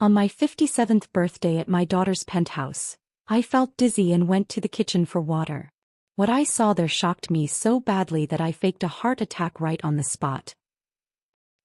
On my 57th birthday at my daughter's penthouse, I felt dizzy and went to the kitchen for water. What I saw there shocked me so badly that I faked a heart attack right on the spot.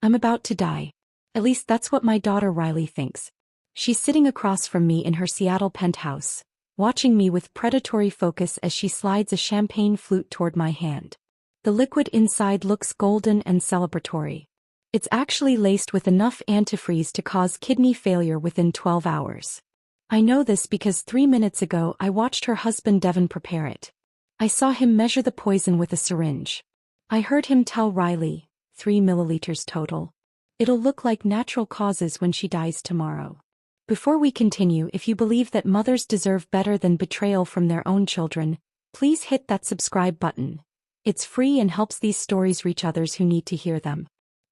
I'm about to die. At least that's what my daughter Riley thinks. She's sitting across from me in her Seattle penthouse, watching me with predatory focus as she slides a champagne flute toward my hand. The liquid inside looks golden and celebratory. It's actually laced with enough antifreeze to cause kidney failure within 12 hours. I know this because 3 minutes ago I watched her husband Devin prepare it. I saw him measure the poison with a syringe. I heard him tell Riley, 3 milliliters total. It'll look like natural causes when she dies tomorrow. Before we continue, if you believe that mothers deserve better than betrayal from their own children, please hit that subscribe button. It's free and helps these stories reach others who need to hear them.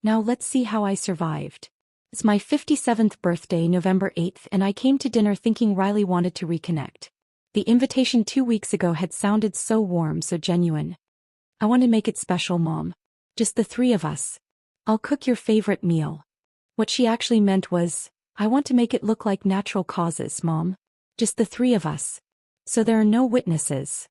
Now let's see how I survived. It's my 57th birthday, November 8th, and I came to dinner thinking Riley wanted to reconnect. The invitation 2 weeks ago had sounded so warm, so genuine. I want to make it special, Mom. Just the three of us. I'll cook your favorite meal. What she actually meant was, I want to make it look like natural causes, Mom. Just the three of us. So there are no witnesses.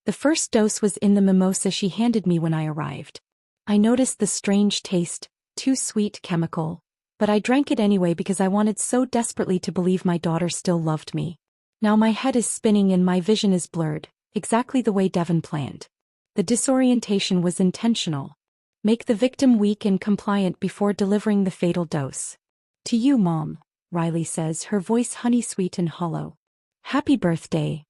The first dose was in the mimosa she handed me when I arrived. I noticed the strange taste, too sweet, chemical, but I drank it anyway because I wanted so desperately to believe my daughter still loved me. Now my head is spinning and my vision is blurred, exactly the way Devin planned. The disorientation was intentional. Make the victim weak and compliant before delivering the fatal dose. To you, Mom, Riley says, her voice honey-sweet and hollow. Happy birthday.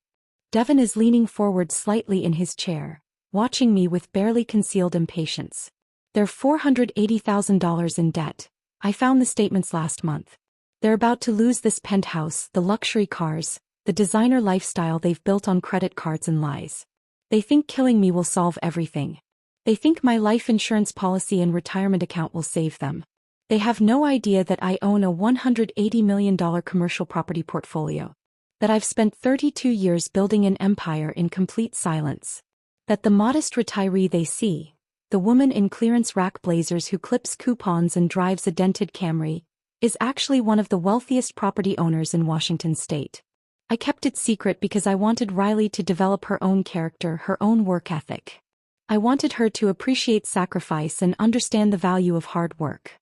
Devin is leaning forward slightly in his chair, watching me with barely concealed impatience. They're $480,000 in debt. I found the statements last month. They're about to lose this penthouse, the luxury cars, the designer lifestyle they've built on credit cards and lies. They think killing me will solve everything. They think my life insurance policy and retirement account will save them. They have no idea that I own a $180 million commercial property portfolio. That I've spent 32 years building an empire in complete silence. That the modest retiree they see, the woman in clearance rack blazers who clips coupons and drives a dented Camry, is actually one of the wealthiest property owners in Washington state. I kept it secret because I wanted Riley to develop her own character, her own work ethic. I wanted her to appreciate sacrifice and understand the value of hard work.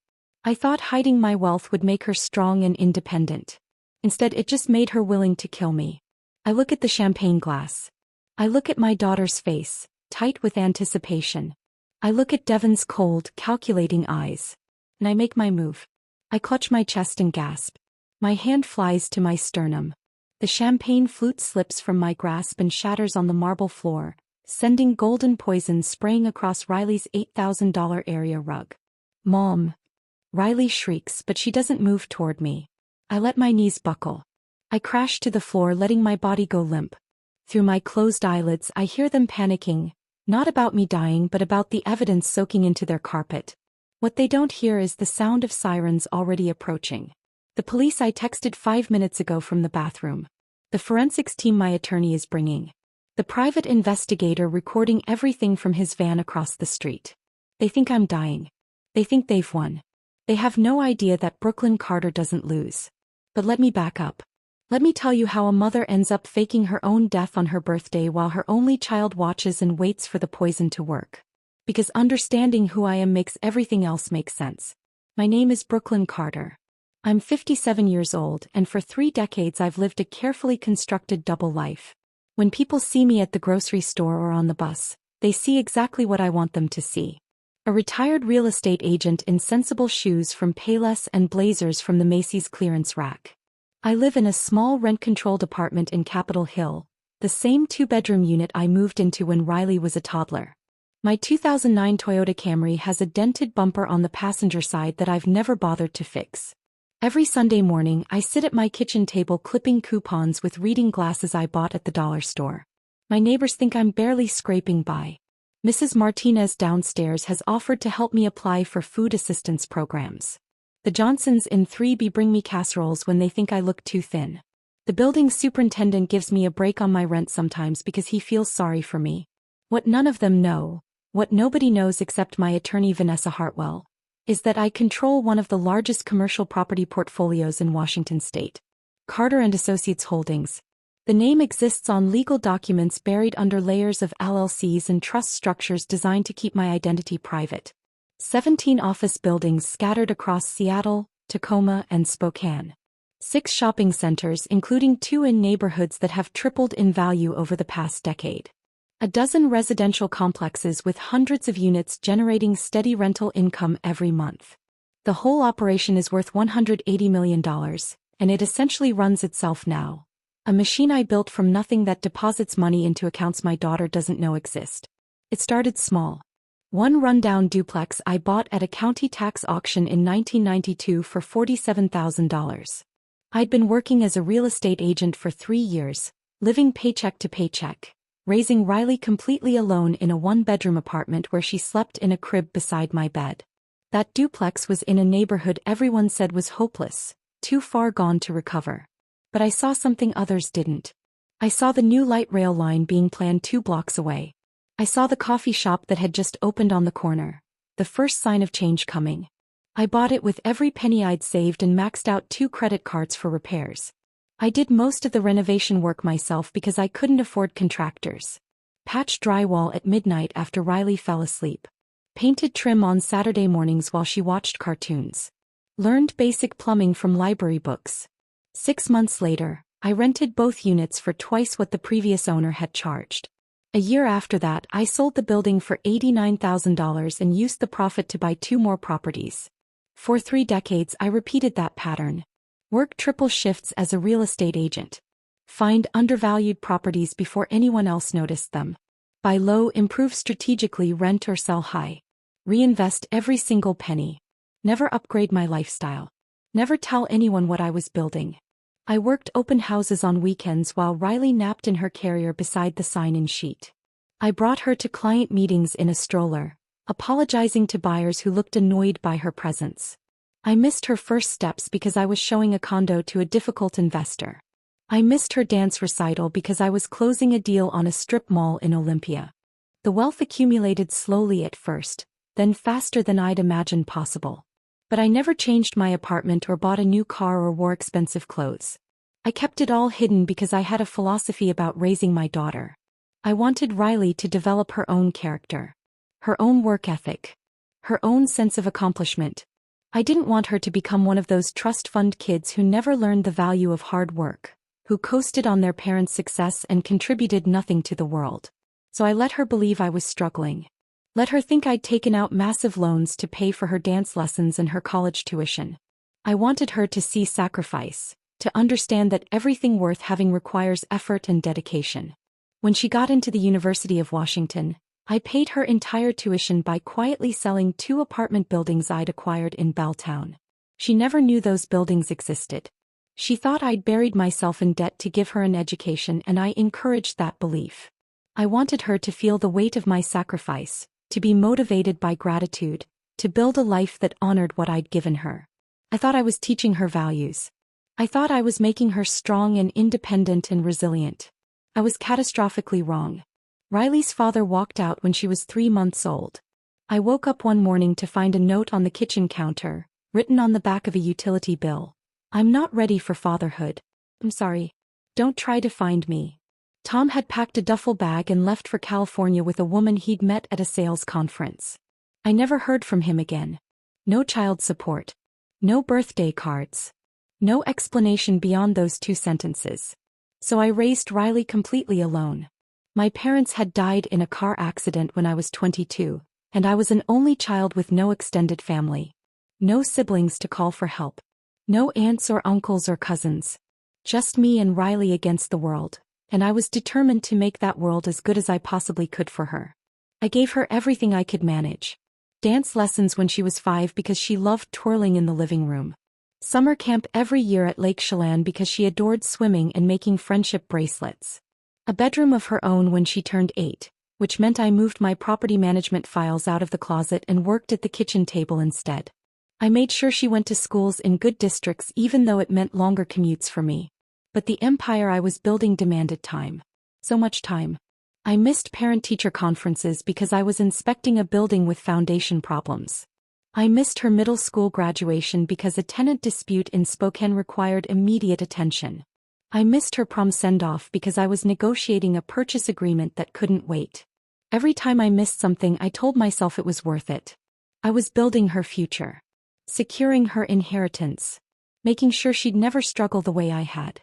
I thought hiding my wealth would make her strong and independent. Instead, it just made her willing to kill me. I look at the champagne glass. I look at my daughter's face, tight with anticipation. I look at Devin's cold, calculating eyes. And I make my move. I clutch my chest and gasp. My hand flies to my sternum. The champagne flute slips from my grasp and shatters on the marble floor, sending golden poison spraying across Riley's $8,000 area rug. Mom. Riley shrieks, but she doesn't move toward me. I let my knees buckle. I crash to the floor, letting my body go limp. Through my closed eyelids, I hear them panicking, not about me dying but about the evidence soaking into their carpet. What they don't hear is the sound of sirens already approaching. The police I texted 5 minutes ago from the bathroom. The forensics team my attorney is bringing. The private investigator recording everything from his van across the street. They think I'm dying. They think they've won. They have no idea that Brooklyn Carter doesn't lose. But let me back up. Let me tell you how a mother ends up faking her own death on her birthday while her only child watches and waits for the poison to work. Because understanding who I am makes everything else make sense. My name is Brooklyn Carter. I'm 57 years old, and for 3 decades I've lived a carefully constructed double life. When people see me at the grocery store or on the bus, they see exactly what I want them to see. A retired real estate agent in sensible shoes from Payless and blazers from the Macy's clearance rack. I live in a small rent-controlled apartment in Capitol Hill, the same 2-bedroom unit I moved into when Riley was a toddler. My 2009 Toyota Camry has a dented bumper on the passenger side that I've never bothered to fix. Every Sunday morning I sit at my kitchen table clipping coupons with reading glasses I bought at the dollar store. My neighbors think I'm barely scraping by. Mrs. Martinez downstairs has offered to help me apply for food assistance programs. The Johnsons in 3B bring me casseroles when they think I look too thin. The building superintendent gives me a break on my rent sometimes because he feels sorry for me. What none of them know, what nobody knows except my attorney Vanessa Hartwell, is that I control one of the largest commercial property portfolios in Washington state. Carter and Associates Holdings. The name exists on legal documents buried under layers of LLCs and trust structures designed to keep my identity private. 17 office buildings scattered across Seattle, Tacoma, and Spokane. 6 shopping centers, including 2 in neighborhoods that have tripled in value over the past decade. A dozen residential complexes with hundreds of units generating steady rental income every month. The whole operation is worth $180 million, and it essentially runs itself now. A machine I built from nothing that deposits money into accounts my daughter doesn't know exist. It started small. One rundown duplex I bought at a county tax auction in 1992 for $47,000. I'd been working as a real estate agent for 3 years, living paycheck to paycheck, raising Riley completely alone in a 1-bedroom apartment where she slept in a crib beside my bed. That duplex was in a neighborhood everyone said was hopeless, too far gone to recover. But I saw something others didn't. I saw the new light rail line being planned 2 blocks away. I saw the coffee shop that had just opened on the corner, the first sign of change coming. I bought it with every penny I'd saved and maxed out 2 credit cards for repairs. I did most of the renovation work myself because I couldn't afford contractors. Patched drywall at midnight after Riley fell asleep. Painted trim on Saturday mornings while she watched cartoons. Learned basic plumbing from library books. 6 months later, I rented both units for twice what the previous owner had charged. A year after that, I sold the building for $89,000 and used the profit to buy 2 more properties. For 3 decades, I repeated that pattern. Work triple shifts as a real estate agent. Find undervalued properties before anyone else noticed them. Buy low, improve strategically, rent or sell high. Reinvest every single penny. Never upgrade my lifestyle. Never tell anyone what I was building. I worked open houses on weekends while Riley napped in her carrier beside the sign-in sheet. I brought her to client meetings in a stroller, apologizing to buyers who looked annoyed by her presence. I missed her first steps because I was showing a condo to a difficult investor. I missed her dance recital because I was closing a deal on a strip mall in Olympia. The wealth accumulated slowly at first, then faster than I'd imagined possible. But I never changed my apartment or bought a new car or wore expensive clothes. I kept it all hidden because I had a philosophy about raising my daughter. I wanted Riley to develop her own character, her own work ethic, her own sense of accomplishment. I didn't want her to become one of those trust fund kids who never learned the value of hard work, who coasted on their parents' success and contributed nothing to the world. So I let her believe I was struggling. Let her think I'd taken out massive loans to pay for her dance lessons and her college tuition. I wanted her to see sacrifice, to understand that everything worth having requires effort and dedication. When she got into the University of Washington, I paid her entire tuition by quietly selling 2 apartment buildings I'd acquired in Belltown. She never knew those buildings existed. She thought I'd buried myself in debt to give her an education, and I encouraged that belief. I wanted her to feel the weight of my sacrifice, to be motivated by gratitude, to build a life that honored what I'd given her. I thought I was teaching her values. I thought I was making her strong and independent and resilient. I was catastrophically wrong. Riley's father walked out when she was 3 months old. I woke up one morning to find a note on the kitchen counter, written on the back of a utility bill. I'm not ready for fatherhood. I'm sorry. Don't try to find me. Tom had packed a duffel bag and left for California with a woman he'd met at a sales conference. I never heard from him again. No child support. No birthday cards. No explanation beyond those 2 sentences. So I raised Riley completely alone. My parents had died in a car accident when I was 22, and I was an only child with no extended family. No siblings to call for help. No aunts or uncles or cousins. Just me and Riley against the world, and I was determined to make that world as good as I possibly could for her. I gave her everything I could manage. Dance lessons when she was 5 because she loved twirling in the living room. Summer camp every year at Lake Chelan because she adored swimming and making friendship bracelets. A bedroom of her own when she turned 8, which meant I moved my property management files out of the closet and worked at the kitchen table instead. I made sure she went to schools in good districts even though it meant longer commutes for me. But the empire I was building demanded time. So much time. I missed parent-teacher conferences because I was inspecting a building with foundation problems. I missed her middle school graduation because a tenant dispute in Spokane required immediate attention. I missed her prom send-off because I was negotiating a purchase agreement that couldn't wait. Every time I missed something, I told myself it was worth it. I was building her future. Securing her inheritance. Making sure she'd never struggle the way I had.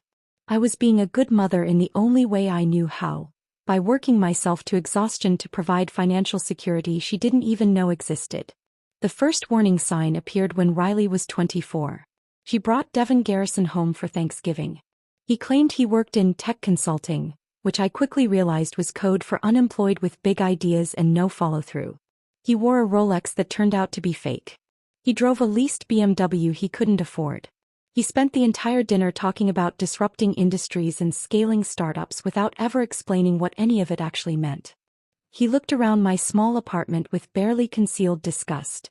I was being a good mother in the only way I knew how, by working myself to exhaustion to provide financial security she didn't even know existed. The first warning sign appeared when Riley was 24. She brought Devin Garrison home for Thanksgiving. He claimed he worked in tech consulting, which I quickly realized was code for unemployed with big ideas and no follow-through. He wore a Rolex that turned out to be fake. He drove a leased BMW he couldn't afford. He spent the entire dinner talking about disrupting industries and scaling startups without ever explaining what any of it actually meant. He looked around my small apartment with barely concealed disgust.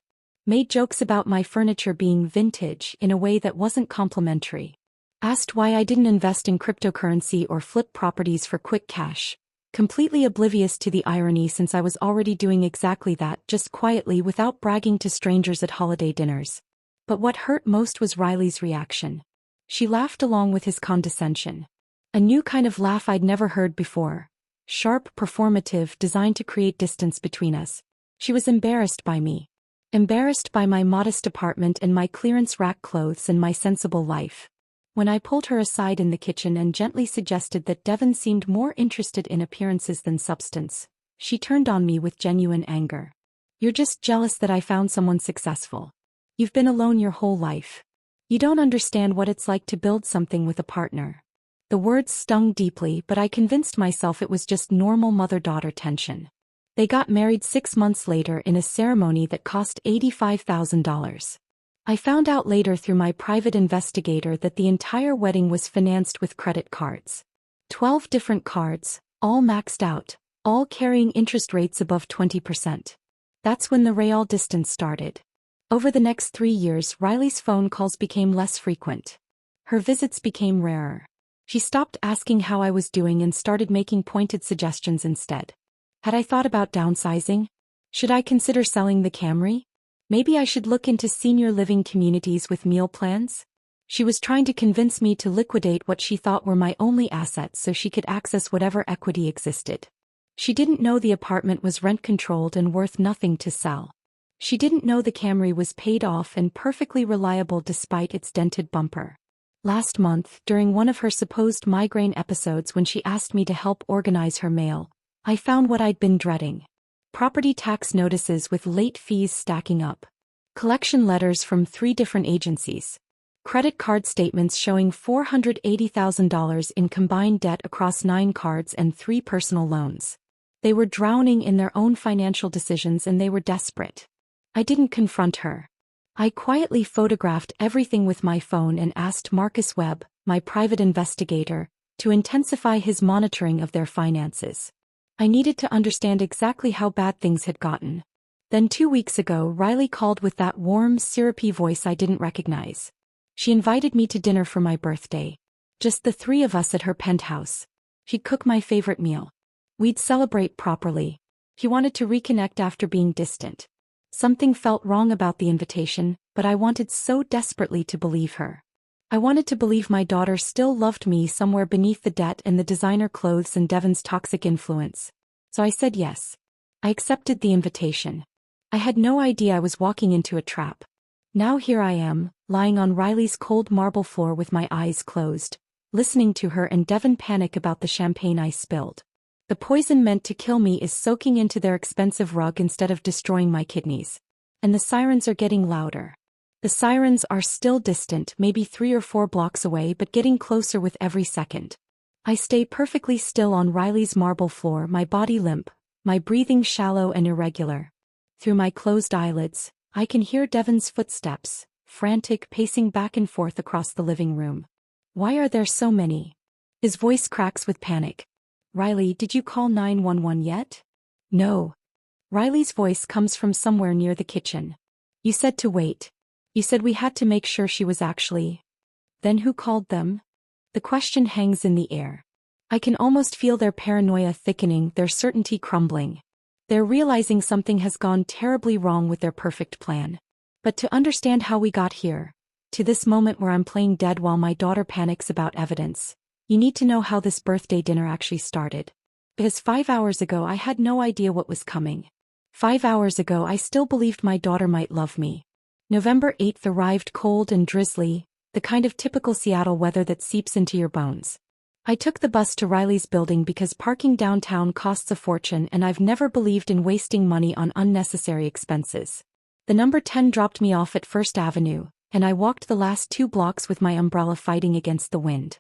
Made jokes about my furniture being vintage in a way that wasn't complimentary. Asked why I didn't invest in cryptocurrency or flip properties for quick cash. Completely oblivious to the irony since I was already doing exactly that, just quietly without bragging to strangers at holiday dinners. But what hurt most was Riley's reaction. She laughed along with his condescension. A new kind of laugh I'd never heard before. Sharp, performative, designed to create distance between us. She was embarrassed by me. Embarrassed by my modest apartment and my clearance rack clothes and my sensible life. When I pulled her aside in the kitchen and gently suggested that Devin seemed more interested in appearances than substance, she turned on me with genuine anger. You're just jealous that I found someone successful. You've been alone your whole life. You don't understand what it's like to build something with a partner. The words stung deeply, but I convinced myself it was just normal mother-daughter tension. They got married 6 months later in a ceremony that cost $85,000. I found out later through my private investigator that the entire wedding was financed with credit cards. 12 different cards, all maxed out, all carrying interest rates above 20%. That's when the real distance started. Over the next 3 years, Riley's phone calls became less frequent. Her visits became rarer. She stopped asking how I was doing and started making pointed suggestions instead. Had I thought about downsizing? Should I consider selling the Camry? Maybe I should look into senior living communities with meal plans? She was trying to convince me to liquidate what she thought were my only assets so she could access whatever equity existed. She didn't know the apartment was rent-controlled and worth nothing to sell. She didn't know the Camry was paid off and perfectly reliable despite its dented bumper. Last month, during one of her supposed migraine episodes when she asked me to help organize her mail, I found what I'd been dreading. Property tax notices with late fees stacking up. Collection letters from 3 different agencies. Credit card statements showing $480,000 in combined debt across 9 cards and 3 personal loans. They were drowning in their own financial decisions and they were desperate. I didn't confront her. I quietly photographed everything with my phone and asked Marcus Webb, my private investigator, to intensify his monitoring of their finances. I needed to understand exactly how bad things had gotten. Then 2 weeks ago, Riley called with that warm, syrupy voice I didn't recognize. She invited me to dinner for my birthday. Just the 3 of us at her penthouse. She'd cook my favorite meal. We'd celebrate properly. She wanted to reconnect after being distant. Something felt wrong about the invitation, but I wanted so desperately to believe her. I wanted to believe my daughter still loved me somewhere beneath the debt and the designer clothes and Devin's toxic influence. So I said yes. I accepted the invitation. I had no idea I was walking into a trap. Now here I am, lying on Riley's cold marble floor with my eyes closed, listening to her and Devin panic about the champagne I spilled. The poison meant to kill me is soaking into their expensive rug instead of destroying my kidneys. And the sirens are getting louder. The sirens are still distant, maybe 3 or 4 blocks away, but getting closer with every second. I stay perfectly still on Riley's marble floor, my body limp, my breathing shallow and irregular. Through my closed eyelids, I can hear Devin's footsteps, frantic, pacing back and forth across the living room. Why are there so many? His voice cracks with panic. Riley, did you call 911 yet? No. Riley's voice comes from somewhere near the kitchen. You said to wait. You said we had to make sure she was actually. Then who called them? The question hangs in the air. I can almost feel their paranoia thickening, their certainty crumbling. They're realizing something has gone terribly wrong with their perfect plan. But to understand how we got here, to this moment where I'm playing dead while my daughter panics about evidence, you need to know how this birthday dinner actually started. Because 5 hours ago I had no idea what was coming. 5 hours ago I still believed my daughter might love me. November 8th arrived cold and drizzly, the kind of typical Seattle weather that seeps into your bones. I took the bus to Riley's building because parking downtown costs a fortune and I've never believed in wasting money on unnecessary expenses. The number 10 dropped me off at First Avenue, and I walked the last 2 blocks with my umbrella fighting against the wind.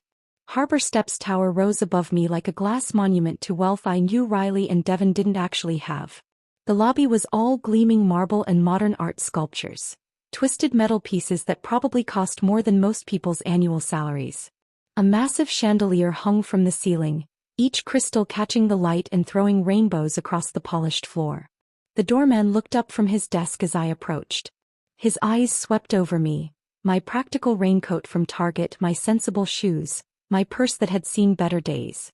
Harbor Steps Tower rose above me like a glass monument to wealth I knew Riley and Devin didn't actually have. The lobby was all gleaming marble and modern art sculptures, twisted metal pieces that probably cost more than most people's annual salaries. A massive chandelier hung from the ceiling, each crystal catching the light and throwing rainbows across the polished floor. The doorman looked up from his desk as I approached. His eyes swept over me, my practical raincoat from Target, my sensible shoes, my purse that had seen better days.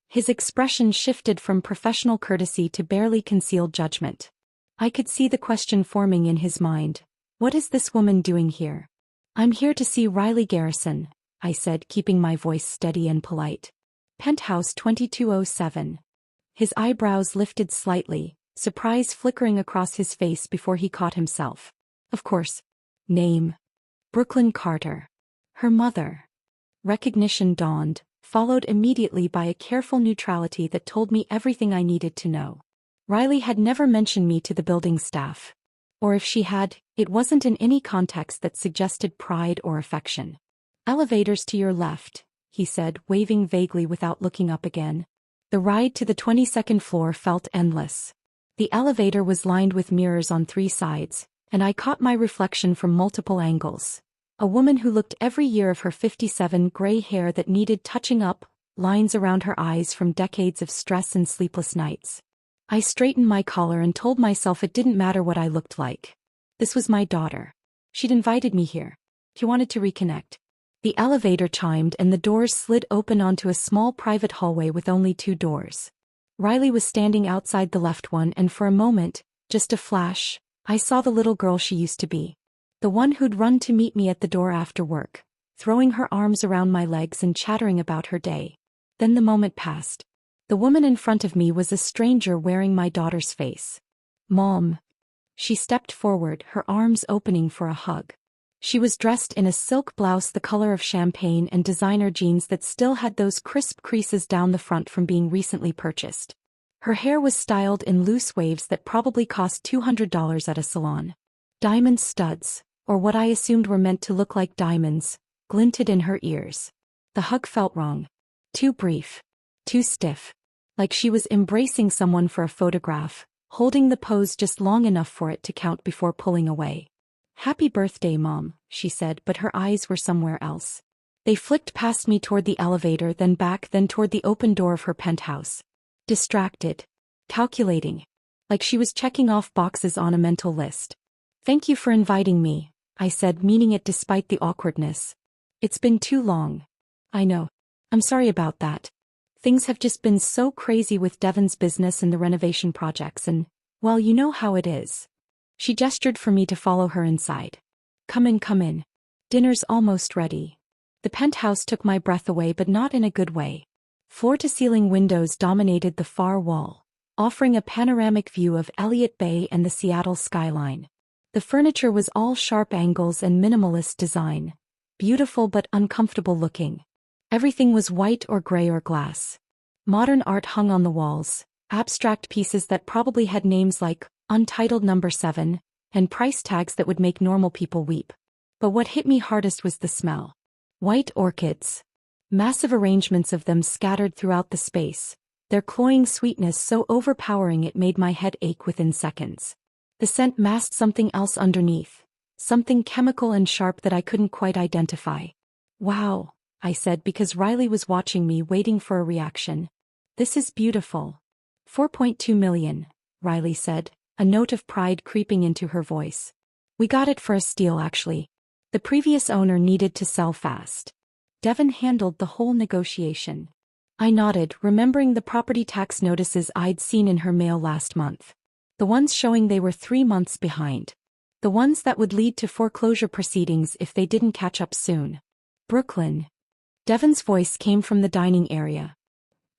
His expression shifted from professional courtesy to barely concealed judgment. I could see the question forming in his mind. What is this woman doing here? I'm here to see Riley Garrison, I said, keeping my voice steady and polite. Penthouse 2207. His eyebrows lifted slightly, surprise flickering across his face before he caught himself. Of course. Name. Brooklyn Carter. Her mother. Recognition dawned, followed immediately by a careful neutrality that told me everything I needed to know. Riley had never mentioned me to the building staff. Or if she had, it wasn't in any context that suggested pride or affection. Elevators to your left, he said, waving vaguely without looking up again. The ride to the 22nd floor felt endless. The elevator was lined with mirrors on 3 sides, and I caught my reflection from multiple angles. A woman who looked every year of her 57, gray hair that needed touching up, lines around her eyes from decades of stress and sleepless nights. I straightened my collar and told myself it didn't matter what I looked like. This was my daughter. She'd invited me here. She wanted to reconnect. The elevator chimed and the doors slid open onto a small private hallway with only 2 doors. Riley was standing outside the left one, and for a moment, just a flash, I saw the little girl she used to be. The one who'd run to meet me at the door after work, throwing her arms around my legs and chattering about her day. Then the moment passed. The woman in front of me was a stranger wearing my daughter's face. Mom. She stepped forward, her arms opening for a hug. She was dressed in a silk blouse the color of champagne and designer jeans that still had those crisp creases down the front from being recently purchased. Her hair was styled in loose waves that probably cost $200 at a salon. Diamond studs, or what I assumed were meant to look like diamonds, glinted in her ears. The hug felt wrong. Too brief. Too stiff. Like she was embracing someone for a photograph, holding the pose just long enough for it to count before pulling away. Happy birthday, Mom, she said, but her eyes were somewhere else. They flicked past me toward the elevator, then back, then toward the open door of her penthouse. Distracted. Calculating. Like she was checking off boxes on a mental list. Thank you for inviting me, I said, meaning it despite the awkwardness. It's been too long. I know. I'm sorry about that. Things have just been so crazy with Devin's business and the renovation projects and, well, you know how it is. She gestured for me to follow her inside. Come in, come in. Dinner's almost ready. The penthouse took my breath away, but not in a good way. Floor-to-ceiling windows dominated the far wall, offering a panoramic view of Elliott Bay and the Seattle skyline. The furniture was all sharp angles and minimalist design, beautiful but uncomfortable looking. Everything was white or gray or glass. Modern art hung on the walls, abstract pieces that probably had names like Untitled Number 7, and price tags that would make normal people weep. But what hit me hardest was the smell. White orchids. Massive arrangements of them scattered throughout the space, their cloying sweetness so overpowering it made my head ache within seconds. The scent masked something else underneath, something chemical and sharp that I couldn't quite identify. Wow, I said because Riley was watching me, waiting for a reaction. This is beautiful. 4.2 million, Riley said, a note of pride creeping into her voice. We got it for a steal, actually. The previous owner needed to sell fast. Devin handled the whole negotiation. I nodded, remembering the property tax notices I'd seen in her mail last month. The ones showing they were 3 months behind. The ones that would lead to foreclosure proceedings if they didn't catch up soon. Brooklyn. Devon's voice came from the dining area.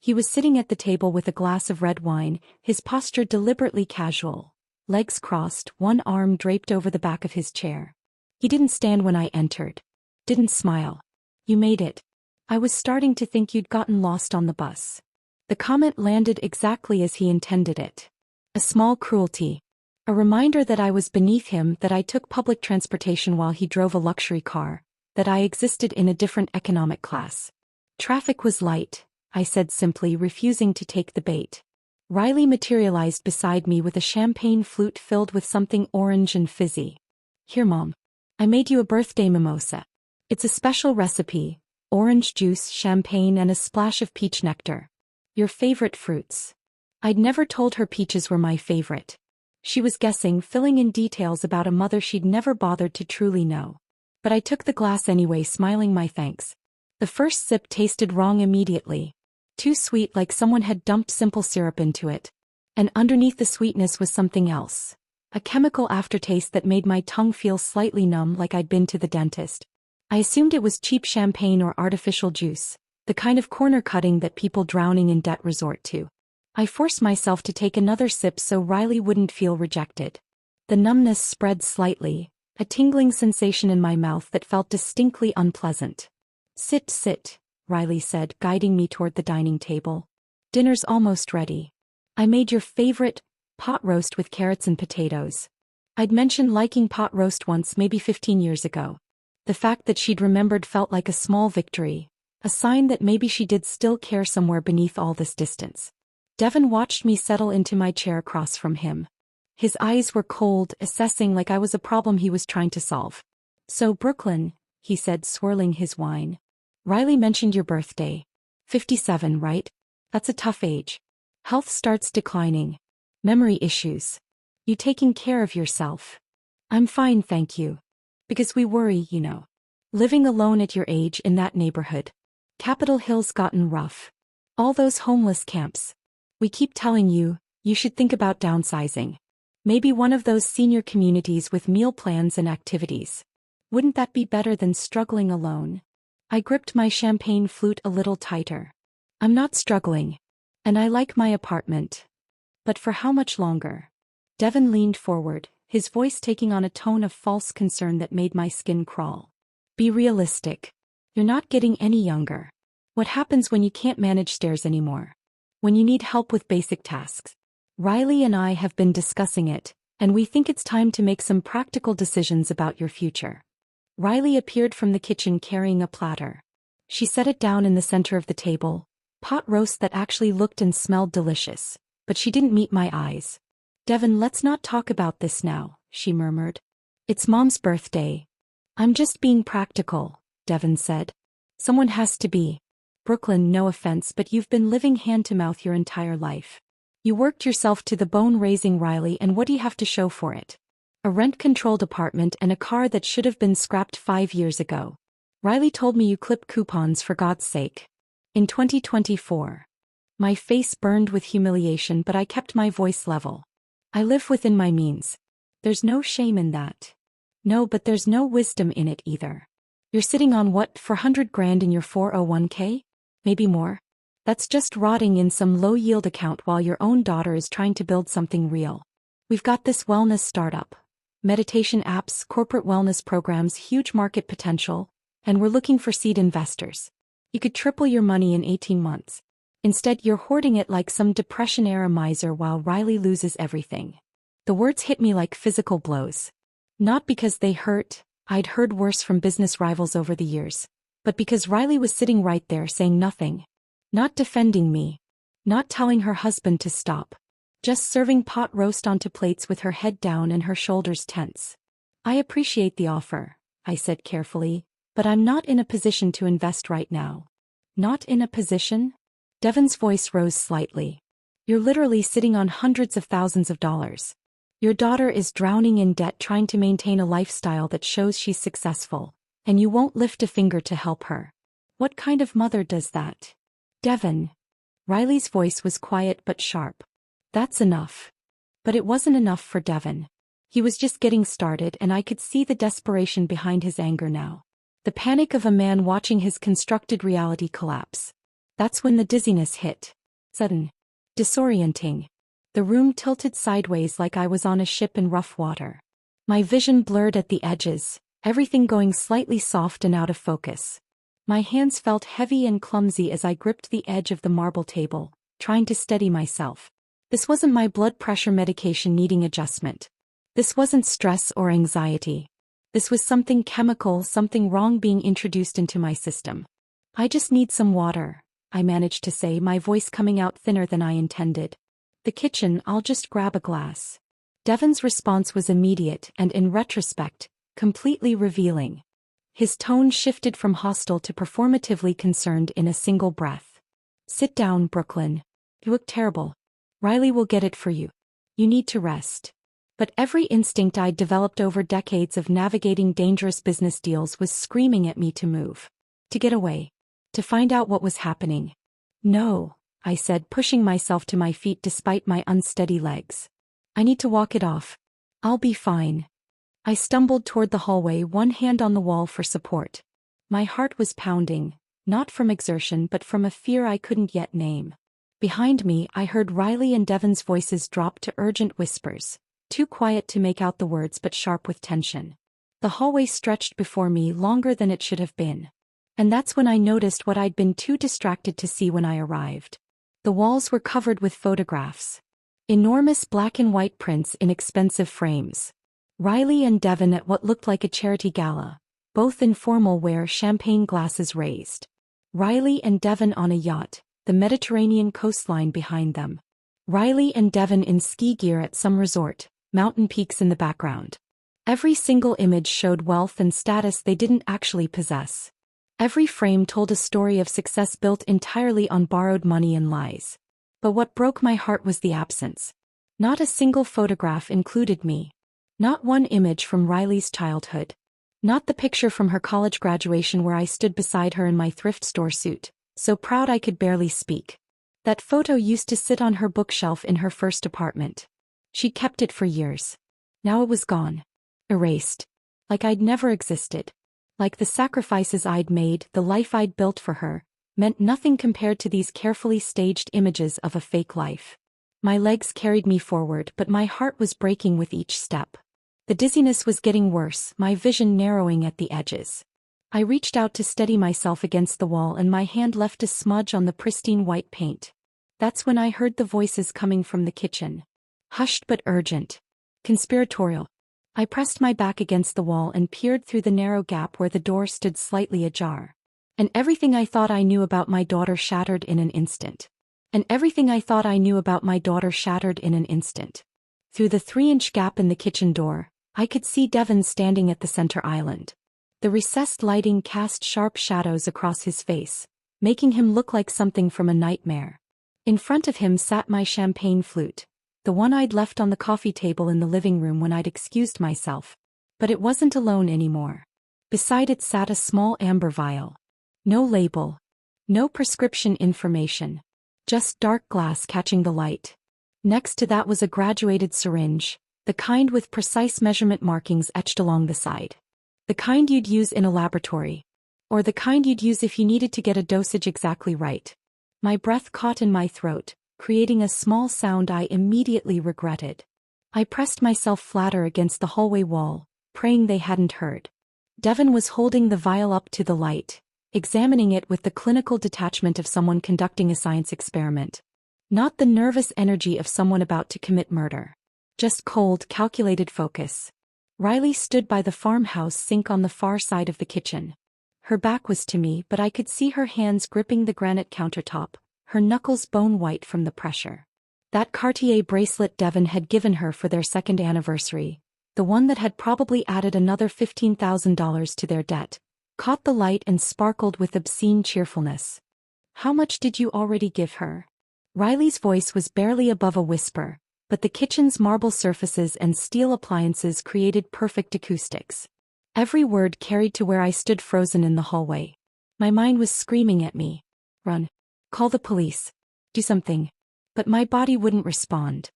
He was sitting at the table with a glass of red wine, his posture deliberately casual. Legs crossed, one arm draped over the back of his chair. He didn't stand when I entered. Didn't smile. You made it. I was starting to think you'd gotten lost on the bus. The comment landed exactly as he intended it. A small cruelty. A reminder that I was beneath him, that I took public transportation while he drove a luxury car, that I existed in a different economic class. Traffic was light, I said simply, refusing to take the bait. Riley materialized beside me with a champagne flute filled with something orange and fizzy. Here, Mom. I made you a birthday mimosa. It's a special recipe, orange juice, champagne, and a splash of peach nectar. Your favorite fruits. I'd never told her peaches were my favorite. She was guessing, filling in details about a mother she'd never bothered to truly know. But I took the glass anyway, smiling my thanks. The first sip tasted wrong immediately. Too sweet, like someone had dumped simple syrup into it. And underneath the sweetness was something else. A chemical aftertaste that made my tongue feel slightly numb, like I'd been to the dentist. I assumed it was cheap champagne or artificial juice, the kind of corner cutting that people drowning in debt resort to. I forced myself to take another sip so Riley wouldn't feel rejected. The numbness spread slightly, a tingling sensation in my mouth that felt distinctly unpleasant. Sit, Riley said, guiding me toward the dining table. Dinner's almost ready. I made your favorite pot roast with carrots and potatoes. I'd mentioned liking pot roast once, maybe 15 years ago. The fact that she'd remembered felt like a small victory, a sign that maybe she did still care somewhere beneath all this distance. Devon watched me settle into my chair across from him. His eyes were cold, assessing like I was a problem he was trying to solve. So, Brooklyn, he said, swirling his wine. Riley mentioned your birthday. 57, right? That's a tough age. Health starts declining. Memory issues. You taking care of yourself? I'm fine, thank you. Because we worry, you know. Living alone at your age in that neighborhood. Capitol Hill's gotten rough. All those homeless camps. We keep telling you, you should think about downsizing. Maybe one of those senior communities with meal plans and activities. Wouldn't that be better than struggling alone? I gripped my champagne flute a little tighter. I'm not struggling. And I like my apartment. But for how much longer? Devon leaned forward, his voice taking on a tone of false concern that made my skin crawl. Be realistic. You're not getting any younger. What happens when you can't manage stairs anymore? When you need help with basic tasks? Riley and I have been discussing it, and we think it's time to make some practical decisions about your future. Riley appeared from the kitchen carrying a platter. She set it down in the center of the table, pot roast that actually looked and smelled delicious, but she didn't meet my eyes. Devon, let's not talk about this now, she murmured. It's Mom's birthday. I'm just being practical, Devon said. Someone has to be. Brooklyn, no offense, but you've been living hand-to-mouth your entire life. You worked yourself to the bone raising Riley, and what do you have to show for it? A rent-controlled apartment and a car that should have been scrapped 5 years ago. Riley told me you clip coupons, for God's sake. In 2024. My face burned with humiliation, but I kept my voice level. I live within my means. There's no shame in that. No, but there's no wisdom in it either. You're sitting on what, $400,000 in your 401k? Maybe more? That's just rotting in some low-yield account while your own daughter is trying to build something real. We've got this wellness startup. Meditation apps, corporate wellness programs, huge market potential, and we're looking for seed investors. You could triple your money in 18 months. Instead, you're hoarding it like some Depression-era miser while Riley loses everything. The words hit me like physical blows. Not because they hurt, I'd heard worse from business rivals over the years, but because Riley was sitting right there saying nothing. Not defending me. Not telling her husband to stop. Just serving pot roast onto plates with her head down and her shoulders tense. I appreciate the offer, I said carefully, but I'm not in a position to invest right now. Not in a position? Devon's voice rose slightly. You're literally sitting on hundreds of thousands of dollars. Your daughter is drowning in debt trying to maintain a lifestyle that shows she's successful, and you won't lift a finger to help her. What kind of mother does that? Devon. Riley's voice was quiet but sharp. That's enough. But it wasn't enough for Devon. He was just getting started and I could see the desperation behind his anger now. The panic of a man watching his constructed reality collapse. That's when the dizziness hit. Sudden. Disorienting. The room tilted sideways like I was on a ship in rough water. My vision blurred at the edges, everything going slightly soft and out of focus. My hands felt heavy and clumsy as I gripped the edge of the marble table, trying to steady myself. This wasn't my blood pressure medication needing adjustment. This wasn't stress or anxiety. This was something chemical, something wrong being introduced into my system. I just need some water, I managed to say, my voice coming out thinner than I intended. The kitchen, I'll just grab a glass. Devon's response was immediate and, in retrospect, completely revealing. His tone shifted from hostile to performatively concerned in a single breath. Sit down, Brooklyn. You look terrible. Riley will get it for you. You need to rest. But every instinct I'd developed over decades of navigating dangerous business deals was screaming at me to move. To get away. To find out what was happening. No, I said, pushing myself to my feet despite my unsteady legs. I need to walk it off. I'll be fine. I stumbled toward the hallway, one hand on the wall for support. My heart was pounding, not from exertion but from a fear I couldn't yet name. Behind me, I heard Riley and Devon's voices drop to urgent whispers. Too quiet to make out the words but sharp with tension. The hallway stretched before me longer than it should have been. And that's when I noticed what I'd been too distracted to see when I arrived. The walls were covered with photographs. Enormous black and white prints in expensive frames. Riley and Devon at what looked like a charity gala, both in formal wear, champagne glasses raised. Riley and Devon on a yacht, the Mediterranean coastline behind them. Riley and Devon in ski gear at some resort, mountain peaks in the background. Every single image showed wealth and status they didn't actually possess. Every frame told a story of success built entirely on borrowed money and lies. But what broke my heart was the absence. Not a single photograph included me. Not one image from Riley's childhood. Not the picture from her college graduation where I stood beside her in my thrift store suit, so proud I could barely speak. That photo used to sit on her bookshelf in her first apartment. She kept it for years. Now it was gone. Erased. Like I'd never existed. Like the sacrifices I'd made, the life I'd built for her, meant nothing compared to these carefully staged images of a fake life. My legs carried me forward, but my heart was breaking with each step. The dizziness was getting worse, my vision narrowing at the edges. I reached out to steady myself against the wall and my hand left a smudge on the pristine white paint. That's when I heard the voices coming from the kitchen. Hushed but urgent. Conspiratorial. I pressed my back against the wall and peered through the narrow gap where the door stood slightly ajar. And everything I thought I knew about my daughter shattered in an instant. And everything I thought I knew about my daughter shattered in an instant. Through the 3-inch gap in the kitchen door, I could see Devon standing at the center island. The recessed lighting cast sharp shadows across his face, making him look like something from a nightmare. In front of him sat my champagne flute, the one I'd left on the coffee table in the living room when I'd excused myself. But it wasn't alone anymore. Beside it sat a small amber vial. No label. No prescription information. Just dark glass catching the light. Next to that was a graduated syringe, the kind with precise measurement markings etched along the side. The kind you'd use in a laboratory. Or the kind you'd use if you needed to get a dosage exactly right. My breath caught in my throat, creating a small sound I immediately regretted. I pressed myself flatter against the hallway wall, praying they hadn't heard. Devon was holding the vial up to the light, examining it with the clinical detachment of someone conducting a science experiment. Not the nervous energy of someone about to commit murder. Just cold, calculated focus. Riley stood by the farmhouse sink on the far side of the kitchen. Her back was to me, but I could see her hands gripping the granite countertop, her knuckles bone white from the pressure. That Cartier bracelet Devon had given her for their second anniversary, the one that had probably added another $15,000 to their debt, caught the light and sparkled with obscene cheerfulness. How much did you already give her? Riley's voice was barely above a whisper, but the kitchen's marble surfaces and steel appliances created perfect acoustics. Every word carried to where I stood frozen in the hallway. My mind was screaming at me. Run. Call the police. Do something. But my body wouldn't respond.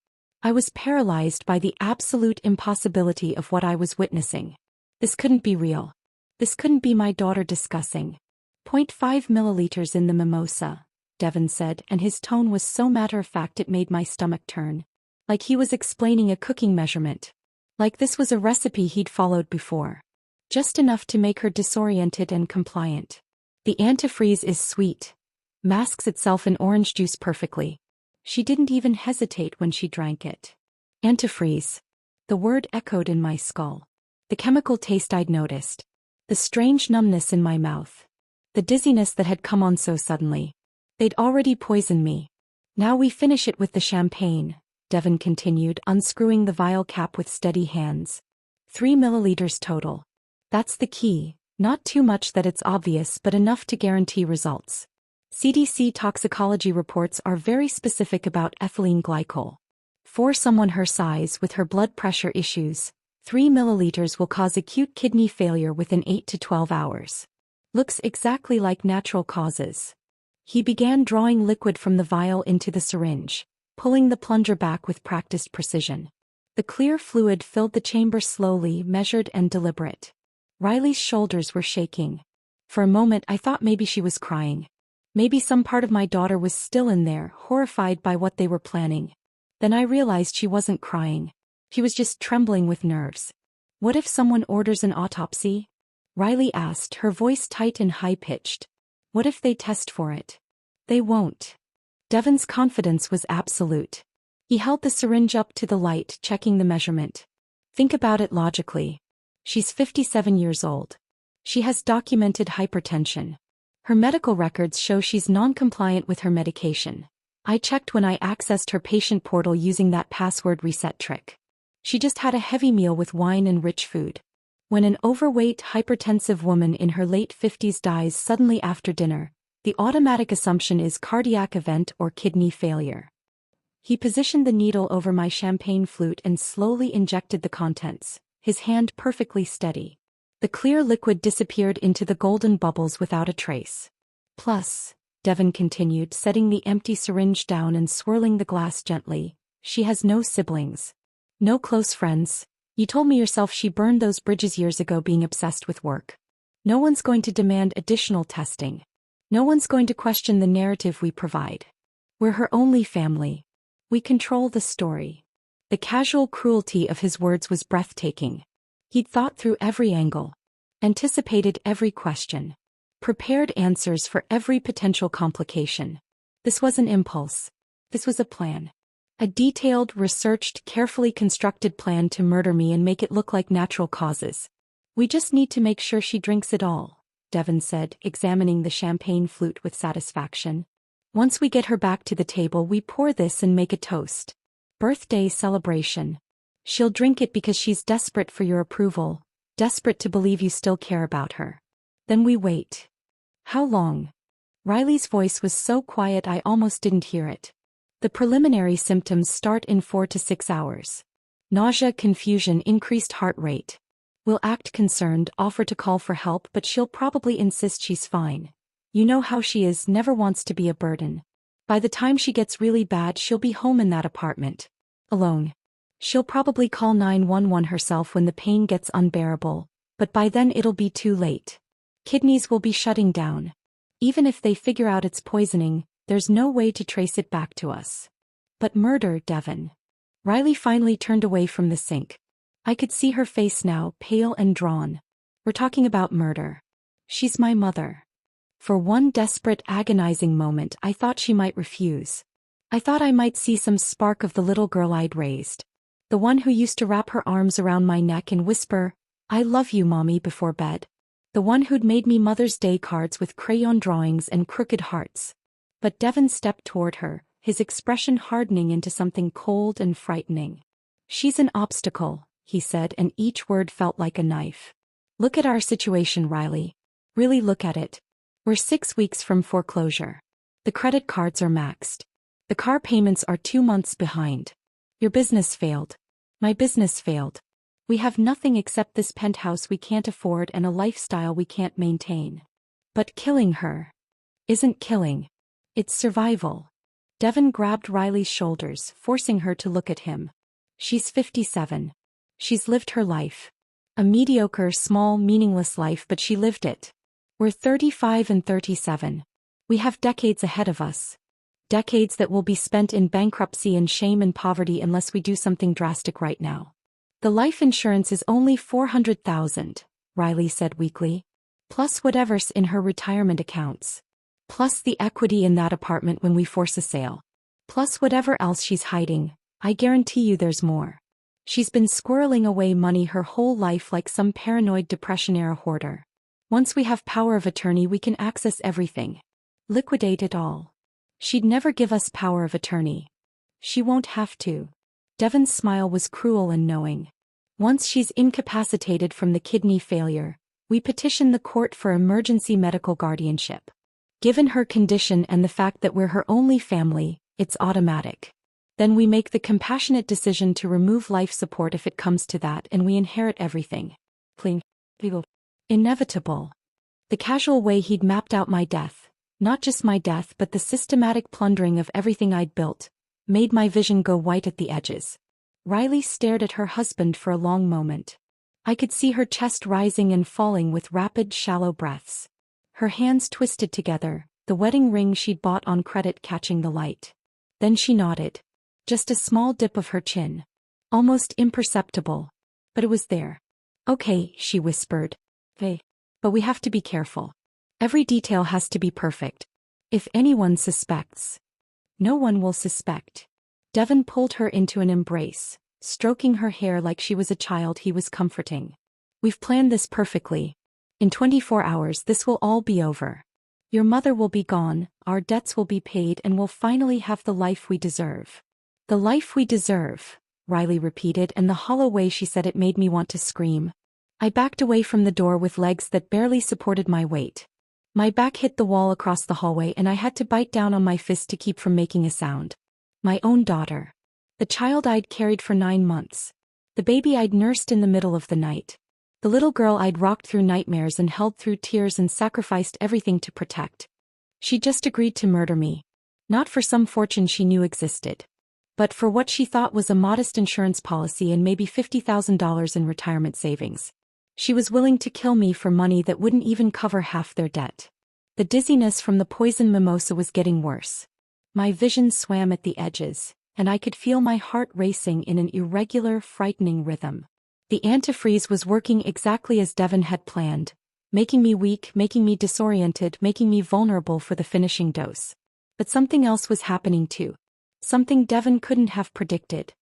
I was paralyzed by the absolute impossibility of what I was witnessing. This couldn't be real. This couldn't be my daughter discussing. "zero point 0.5 milliliters in the mimosa," Devon said, and his tone was so matter-of-fact it made my stomach turn. Like he was explaining a cooking measurement. Like this was a recipe he'd followed before. Just enough to make her disoriented and compliant. "The antifreeze is sweet. Masks itself in orange juice perfectly." She didn't even hesitate when she drank it. Antifreeze. The word echoed in my skull. The chemical taste I'd noticed. The strange numbness in my mouth. The dizziness that had come on so suddenly. They'd already poisoned me. "Now we finish it with the champagne," Devon continued, unscrewing the vial cap with steady hands. 3 milliliters total. That's the key, not too much that it's obvious but enough to guarantee results. CDC toxicology reports are very specific about ethylene glycol. For someone her size with her blood pressure issues, 3 milliliters will cause acute kidney failure within 8 to 12 hours. Looks exactly like natural causes. He began drawing liquid from the vial into the syringe, pulling the plunger back with practiced precision. The clear fluid filled the chamber slowly, measured and deliberate. Riley's shoulders were shaking. For a moment I thought maybe she was crying. Maybe some part of my daughter was still in there, horrified by what they were planning. Then I realized she wasn't crying. She was just trembling with nerves. "What if someone orders an autopsy?" Riley asked, her voice tight and high-pitched. "What if they test for it?" "They won't." Devon's confidence was absolute. He held the syringe up to the light, checking the measurement. "Think about it logically. She's 57 years old. She has documented hypertension. Her medical records show she's non-compliant with her medication. I checked when I accessed her patient portal using that password reset trick. She just had a heavy meal with wine and rich food. When an overweight, hypertensive woman in her late 50s dies suddenly after dinner, the automatic assumption is cardiac event or kidney failure." He positioned the needle over my champagne flute and slowly injected the contents, his hand perfectly steady. The clear liquid disappeared into the golden bubbles without a trace. "Plus," Devon continued, setting the empty syringe down and swirling the glass gently, "she has no siblings. No close friends. You told me yourself she burned those bridges years ago being obsessed with work. No one's going to demand additional testing. No one's going to question the narrative we provide. We're her only family. We control the story." The casual cruelty of his words was breathtaking. He'd thought through every angle, anticipated every question, prepared answers for every potential complication. This was an impulse. This was a plan. A detailed, researched, carefully constructed plan to murder me and make it look like natural causes. "We just need to make sure she drinks it all," Devon said, examining the champagne flute with satisfaction. "Once we get her back to the table we pour this and make a toast. Birthday celebration. She'll drink it because she's desperate for your approval, desperate to believe you still care about her. Then we wait." "How long?" Riley's voice was so quiet I almost didn't hear it. "The preliminary symptoms start in 4 to 6 hours. Nausea, confusion, increased heart rate. We'll act concerned, offer to call for help, but she'll probably insist she's fine. You know how she is, never wants to be a burden. By the time she gets really bad she'll be home in that apartment. Alone. She'll probably call 911 herself when the pain gets unbearable, but by then it'll be too late. Kidneys will be shutting down. Even if they figure out it's poisoning, there's no way to trace it back to us." "But murder, Devon." Riley finally turned away from the sink. I could see her face now, pale and drawn. "We're talking about murder. She's my mother." For one desperate, agonizing moment I thought she might refuse. I thought I might see some spark of the little girl I'd raised. The one who used to wrap her arms around my neck and whisper, "I love you, Mommy," before bed. The one who'd made me Mother's Day cards with crayon drawings and crooked hearts. But Devon stepped toward her, his expression hardening into something cold and frightening. "She's an obstacle," he said, and each word felt like a knife. "Look at our situation, Riley. Really look at it. We're 6 weeks from foreclosure. The credit cards are maxed. The car payments are 2 months behind. Your business failed. My business failed. We have nothing except this penthouse we can't afford and a lifestyle we can't maintain. But killing her isn't killing. It's survival. Devon grabbed Riley's shoulders, forcing her to look at him. She's 57. She's lived her life. A mediocre, small, meaningless life, but she lived it. We're 35 and 37. We have decades ahead of us. Decades that will be spent in bankruptcy and shame and poverty unless we do something drastic right now. The life insurance is only $400,000, Riley said weakly. Plus whatever's in her retirement accounts. Plus the equity in that apartment when we force a sale. Plus whatever else she's hiding. I guarantee you there's more. She's been squirreling away money her whole life like some paranoid Depression-era hoarder. Once we have power of attorney we can access everything. Liquidate it all. She'd never give us power of attorney. She won't have to. Devon's smile was cruel and knowing. Once she's incapacitated from the kidney failure, we petition the court for emergency medical guardianship. Given her condition and the fact that we're her only family, it's automatic. Then we make the compassionate decision to remove life support if it comes to that, and we inherit everything. Clean. Inevitable. The casual way he'd mapped out my death, not just my death but the systematic plundering of everything I'd built, made my vision go white at the edges. Riley stared at her husband for a long moment. I could see her chest rising and falling with rapid, shallow breaths. Her hands twisted together, the wedding ring she'd bought on credit catching the light. Then she nodded. Just a small dip of her chin. Almost imperceptible. But it was there. Okay, she whispered. Hey. But we have to be careful. Every detail has to be perfect. If anyone suspects, no one will suspect. Devon pulled her into an embrace, stroking her hair like she was a child he was comforting. We've planned this perfectly. In 24 hours this will all be over. Your mother will be gone, our debts will be paid, and we'll finally have the life we deserve. The life we deserve, Riley repeated, and the hollow way she said it made me want to scream. I backed away from the door with legs that barely supported my weight. My back hit the wall across the hallway and I had to bite down on my fist to keep from making a sound. My own daughter. The child I'd carried for 9 months. The baby I'd nursed in the middle of the night. The little girl I'd rocked through nightmares and held through tears and sacrificed everything to protect. She just agreed to murder me. Not for some fortune she knew existed. But for what she thought was a modest insurance policy and maybe $50,000 in retirement savings. She was willing to kill me for money that wouldn't even cover half their debt. The dizziness from the poison mimosa was getting worse. My vision swam at the edges, and I could feel my heart racing in an irregular, frightening rhythm. The antifreeze was working exactly as Devon had planned, making me weak, making me disoriented, making me vulnerable for the finishing dose. But something else was happening too. Something Devon couldn't have predicted.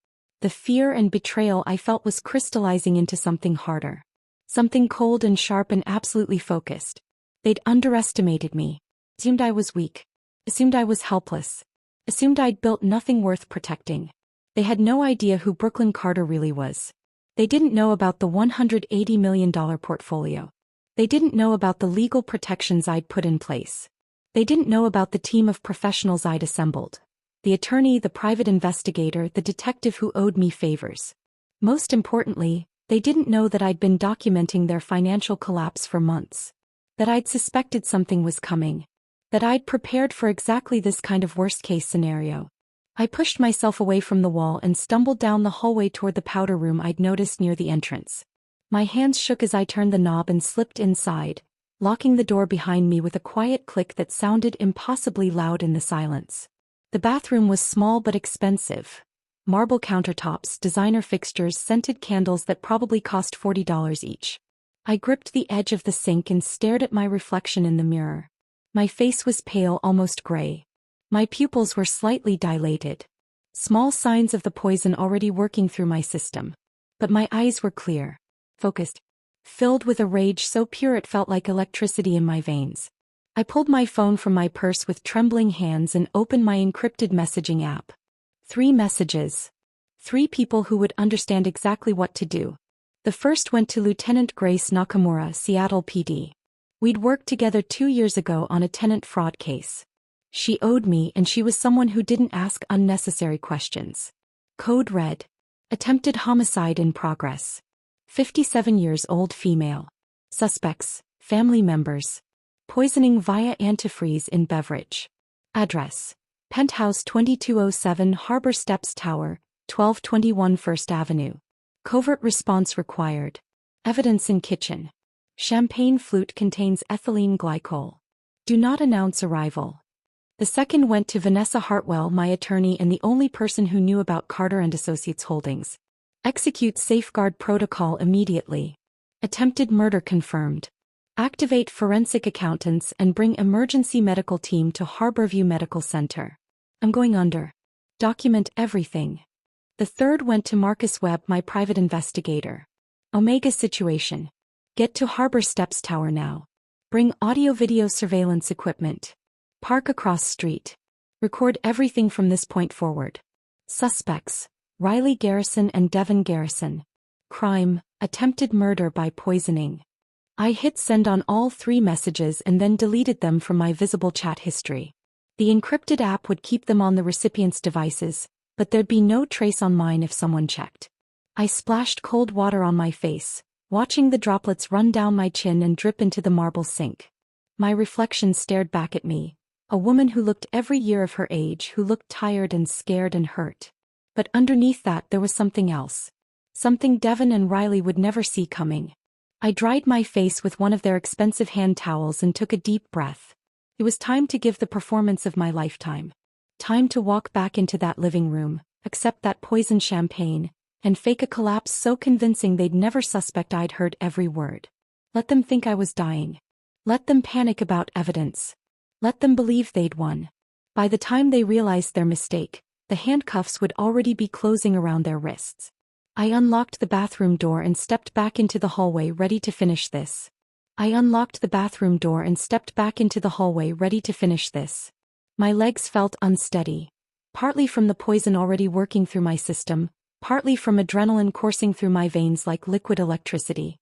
The fear and betrayal I felt was crystallizing into something harder. Something cold and sharp and absolutely focused. They'd underestimated me. Assumed I was weak. Assumed I was helpless. Assumed I'd built nothing worth protecting. They had no idea who Brooklyn Carter really was. They didn't know about the $180 million portfolio. They didn't know about the legal protections I'd put in place. They didn't know about the team of professionals I'd assembled. The attorney, the private investigator, the detective who owed me favors. Most importantly, they didn't know that I'd been documenting their financial collapse for months. That I'd suspected something was coming. That I'd prepared for exactly this kind of worst-case scenario. I pushed myself away from the wall and stumbled down the hallway toward the powder room I'd noticed near the entrance. My hands shook as I turned the knob and slipped inside, locking the door behind me with a quiet click that sounded impossibly loud in the silence. The bathroom was small but expensive. Marble countertops, designer fixtures, scented candles that probably cost $40 each. I gripped the edge of the sink and stared at my reflection in the mirror. My face was pale, almost gray. My pupils were slightly dilated. Small signs of the poison already working through my system. But my eyes were clear, focused, filled with a rage so pure it felt like electricity in my veins. I pulled my phone from my purse with trembling hands and opened my encrypted messaging app. 3 messages. 3 people who would understand exactly what to do. The first went to Lieutenant Grace Nakamura, Seattle PD. We'd worked together 2 years ago on a tenant fraud case. She owed me, and she was someone who didn't ask unnecessary questions. Code red. Attempted homicide in progress. 57 years old female. Suspects, family members. Poisoning via antifreeze in beverage. Address. Penthouse 2207 Harbor Steps Tower, 1221 First Avenue. Covert response required. Evidence in kitchen. Champagne flute contains ethylene glycol. Do not announce arrival. The second went to Vanessa Hartwell, my attorney and the only person who knew about Carter and Associates Holdings. Execute safeguard protocol immediately. Attempted murder confirmed. Activate forensic accountants and bring emergency medical team to Harborview Medical Center. I'm going under. Document everything. The third went to Marcus Webb, my private investigator. Omega situation. Get to Harbor Steps Tower now. Bring audio-video surveillance equipment. Park across street. Record everything from this point forward. Suspects: Riley Garrison and Devin Garrison. Crime: attempted murder by poisoning. I hit send on all 3 messages and then deleted them from my visible chat history. The encrypted app would keep them on the recipient's devices, but there'd be no trace on mine if someone checked. I splashed cold water on my face, watching the droplets run down my chin and drip into the marble sink. My reflection stared back at me, a woman who looked every year of her age, who looked tired and scared and hurt. But underneath that there was something else. Something Devin and Riley would never see coming. I dried my face with one of their expensive hand towels and took a deep breath. It was time to give the performance of my lifetime. Time to walk back into that living room, accept that poisoned champagne, and fake a collapse so convincing they'd never suspect I'd heard every word. Let them think I was dying. Let them panic about evidence. Let them believe they'd won. By the time they realized their mistake, the handcuffs would already be closing around their wrists. I unlocked the bathroom door and stepped back into the hallway ready to finish this. My legs felt unsteady. Partly from the poison already working through my system, partly from adrenaline coursing through my veins like liquid electricity.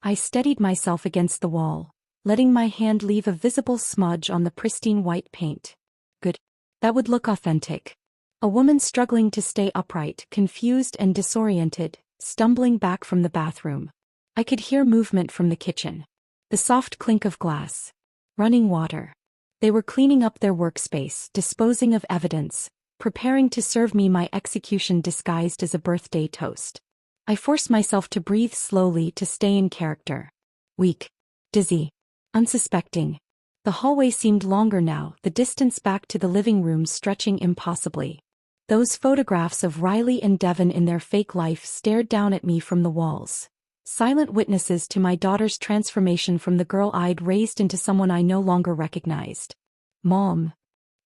I steadied myself against the wall, letting my hand leave a visible smudge on the pristine white paint. Good. That would look authentic. A woman struggling to stay upright, confused and disoriented, stumbling back from the bathroom. I could hear movement from the kitchen. The soft clink of glass. Running water. They were cleaning up their workspace, disposing of evidence, preparing to serve me my execution disguised as a birthday toast. I forced myself to breathe slowly to stay in character. Weak. Dizzy. Unsuspecting. The hallway seemed longer now, the distance back to the living room stretching impossibly. Those photographs of Riley and Devin in their fake life stared down at me from the walls. Silent witnesses to my daughter's transformation from the girl I'd raised into someone I no longer recognized. Mom.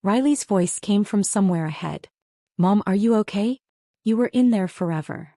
Riley's voice came from somewhere ahead. Mom, are you okay? You were in there forever.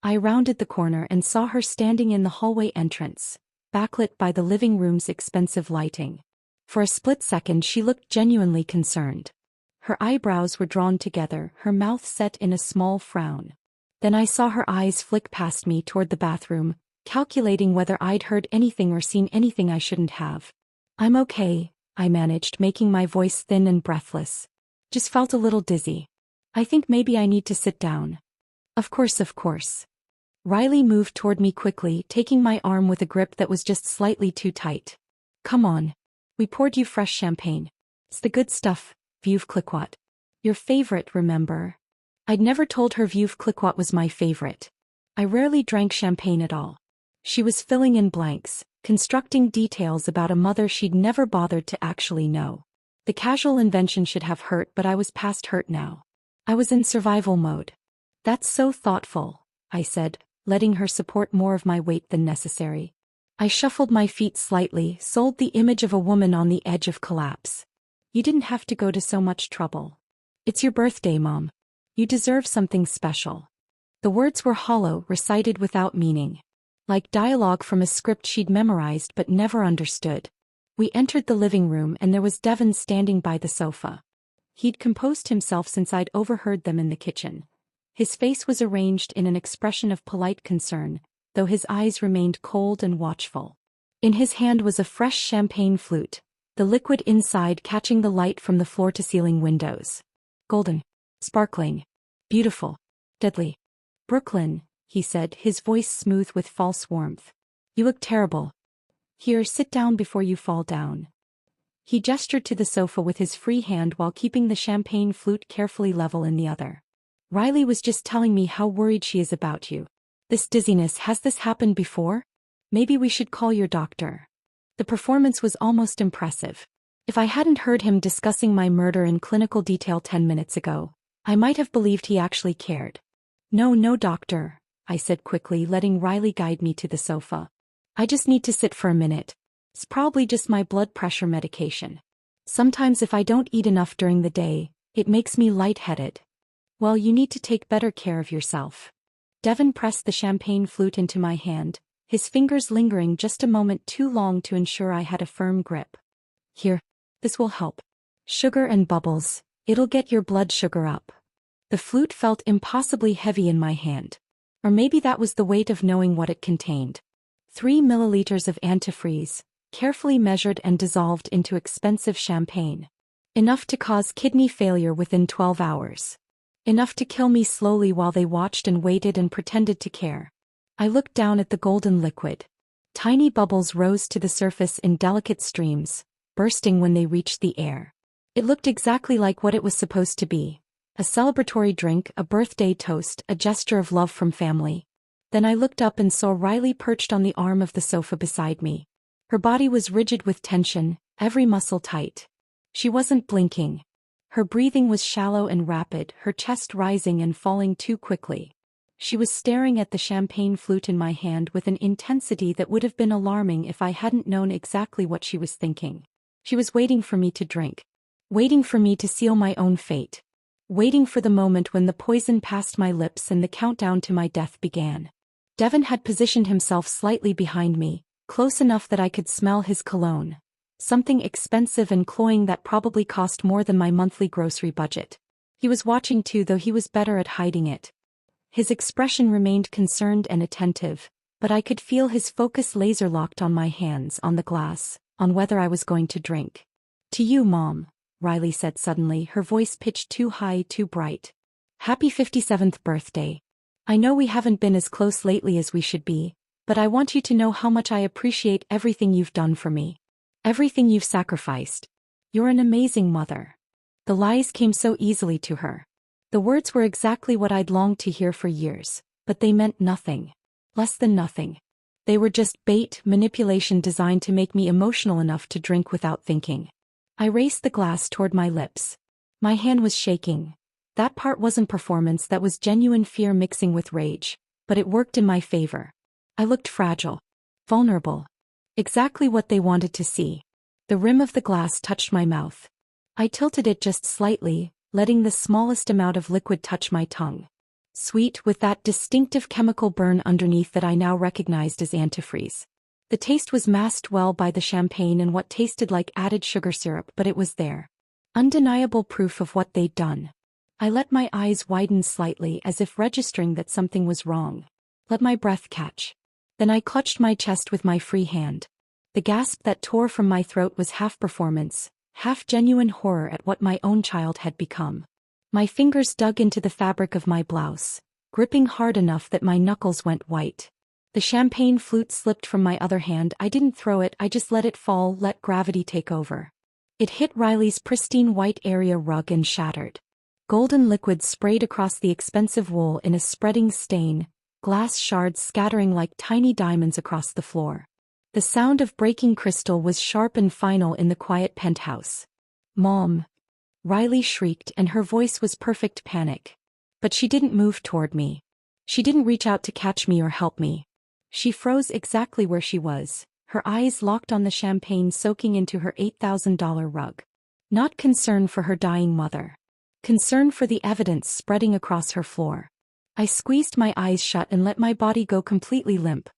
I rounded the corner and saw her standing in the hallway entrance, backlit by the living room's expensive lighting. For a split second she looked genuinely concerned. Her eyebrows were drawn together, her mouth set in a small frown. Then I saw her eyes flick past me toward the bathroom, calculating whether I'd heard anything or seen anything I shouldn't have. I'm okay, I managed, making my voice thin and breathless. Just felt a little dizzy. I think maybe I need to sit down. Of course. Riley moved toward me quickly, taking my arm with a grip that was just slightly too tight. Come on. We poured you fresh champagne. It's the good stuff, Veuve Clicquot. Your favorite, remember? I'd never told her Veuve Clicquot was my favorite. I rarely drank champagne at all. She was filling in blanks, constructing details about a mother she'd never bothered to actually know. The casual invention should have hurt, but I was past hurt now. I was in survival mode. That's so thoughtful, I said, letting her support more of my weight than necessary. I shuffled my feet slightly, sold the image of a woman on the edge of collapse. You didn't have to go to so much trouble. It's your birthday, Mom. You deserve something special. The words were hollow, recited without meaning. Like dialogue from a script she'd memorized but never understood. We entered the living room and there was Devin standing by the sofa. He'd composed himself since I'd overheard them in the kitchen. His face was arranged in an expression of polite concern, though his eyes remained cold and watchful. In his hand was a fresh champagne flute, the liquid inside catching the light from the floor-to-ceiling windows. Golden. Sparkling. Beautiful. Deadly. Brooklyn, he said, his voice smooth with false warmth. You look terrible. Here, sit down before you fall down. He gestured to the sofa with his free hand while keeping the champagne flute carefully level in the other. Riley was just telling me how worried she is about you. This dizziness, has this happened before? Maybe we should call your doctor. The performance was almost impressive. If I hadn't heard him discussing my murder in clinical detail 10 minutes ago, I might have believed he actually cared. No, doctor, I said quickly, letting Riley guide me to the sofa. I just need to sit for a minute. It's probably just my blood pressure medication. Sometimes if I don't eat enough during the day, it makes me lightheaded. Well, you need to take better care of yourself. Devin pressed the champagne flute into my hand, his fingers lingering just a moment too long to ensure I had a firm grip. Here, this will help. Sugar and bubbles, it'll get your blood sugar up. The flute felt impossibly heavy in my hand. Or maybe that was the weight of knowing what it contained. 3 milliliters of antifreeze, carefully measured and dissolved into expensive champagne. Enough to cause kidney failure within 12 hours. Enough to kill me slowly while they watched and waited and pretended to care. I looked down at the golden liquid. Tiny bubbles rose to the surface in delicate streams, bursting when they reached the air. It looked exactly like what it was supposed to be. A celebratory drink, a birthday toast, a gesture of love from family. Then I looked up and saw Riley perched on the arm of the sofa beside me. Her body was rigid with tension, every muscle tight. She wasn't blinking. Her breathing was shallow and rapid, her chest rising and falling too quickly. She was staring at the champagne flute in my hand with an intensity that would have been alarming if I hadn't known exactly what she was thinking. She was waiting for me to drink. Waiting for me to seal my own fate. Waiting for the moment when the poison passed my lips and the countdown to my death began. Devin had positioned himself slightly behind me, close enough that I could smell his cologne. Something expensive and cloying that probably cost more than my monthly grocery budget. He was watching too, though he was better at hiding it. His expression remained concerned and attentive, but I could feel his focus laser-locked on my hands, on the glass, on whether I was going to drink. To you, Mom, Riley said suddenly, her voice pitched too high, too bright. Happy 57th birthday. I know we haven't been as close lately as we should be, but I want you to know how much I appreciate everything you've done for me. Everything you've sacrificed. You're an amazing mother. The lies came so easily to her. The words were exactly what I'd longed to hear for years, but they meant nothing. Less than nothing. They were just bait, manipulation designed to make me emotional enough to drink without thinking. I raised the glass toward my lips. My hand was shaking. That part wasn't performance, that was genuine fear mixing with rage, but it worked in my favor. I looked fragile. Vulnerable. Exactly what they wanted to see. The rim of the glass touched my mouth. I tilted it just slightly, letting the smallest amount of liquid touch my tongue. Sweet, with that distinctive chemical burn underneath that I now recognized as antifreeze. The taste was masked well by the champagne and what tasted like added sugar syrup, but it was there. Undeniable proof of what they'd done. I let my eyes widen slightly as if registering that something was wrong. Let my breath catch. Then I clutched my chest with my free hand. The gasp that tore from my throat was half performance, half genuine horror at what my own child had become. My fingers dug into the fabric of my blouse, gripping hard enough that my knuckles went white. The champagne flute slipped from my other hand. I didn't throw it, I just let it fall, let gravity take over. It hit Riley's pristine white area rug and shattered. Golden liquid sprayed across the expensive wool in a spreading stain, glass shards scattering like tiny diamonds across the floor. The sound of breaking crystal was sharp and final in the quiet penthouse. Mom! Riley shrieked, and her voice was perfect panic. But she didn't move toward me. She didn't reach out to catch me or help me. She froze exactly where she was, her eyes locked on the champagne soaking into her $8,000 rug. Not concern for her dying mother. Concern for the evidence spreading across her floor. I squeezed my eyes shut and let my body go completely limp.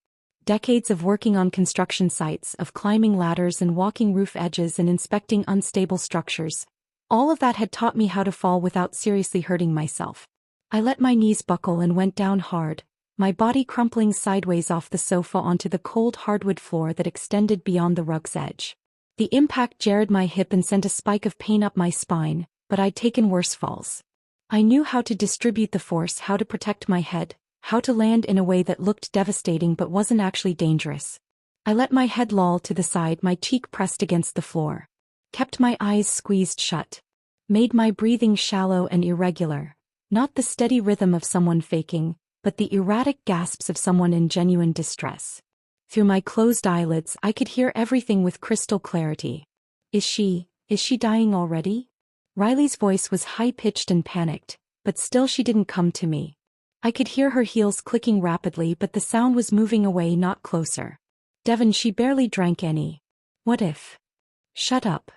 Decades of working on construction sites, of climbing ladders and walking roof edges and inspecting unstable structures. All of that had taught me how to fall without seriously hurting myself. I let my knees buckle and went down hard, my body crumpling sideways off the sofa onto the cold hardwood floor that extended beyond the rug's edge. The impact jarred my hip and sent a spike of pain up my spine, but I'd taken worse falls. I knew how to distribute the force, how to protect my head, how to land in a way that looked devastating but wasn't actually dangerous. I let my head loll to the side, my cheek pressed against the floor. kept my eyes squeezed shut, made my breathing shallow and irregular, not the steady rhythm of someone faking, but the erratic gasps of someone in genuine distress. Through my closed eyelids I could hear everything with crystal clarity. Is she dying already? Riley's voice was high-pitched and panicked, but still she didn't come to me. I could hear her heels clicking rapidly, but the sound was moving away, not closer. Devon, she barely drank any. What if? Shut up.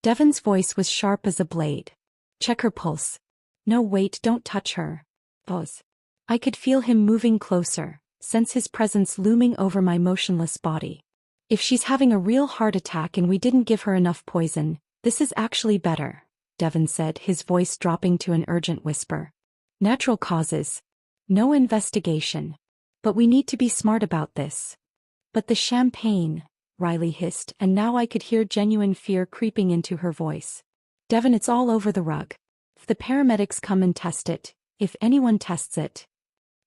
Devon's voice was sharp as a blade. Check her pulse. No, wait, don't touch her. Pause. I could feel him moving closer, sense his presence looming over my motionless body. If she's having a real heart attack and we didn't give her enough poison, this is actually better, Devon said, his voice dropping to an urgent whisper. Natural causes. No investigation. But we need to be smart about this. But the champagne, Riley hissed, and now I could hear genuine fear creeping into her voice. Devon, it's all over the rug. If the paramedics come and test it, if anyone tests it,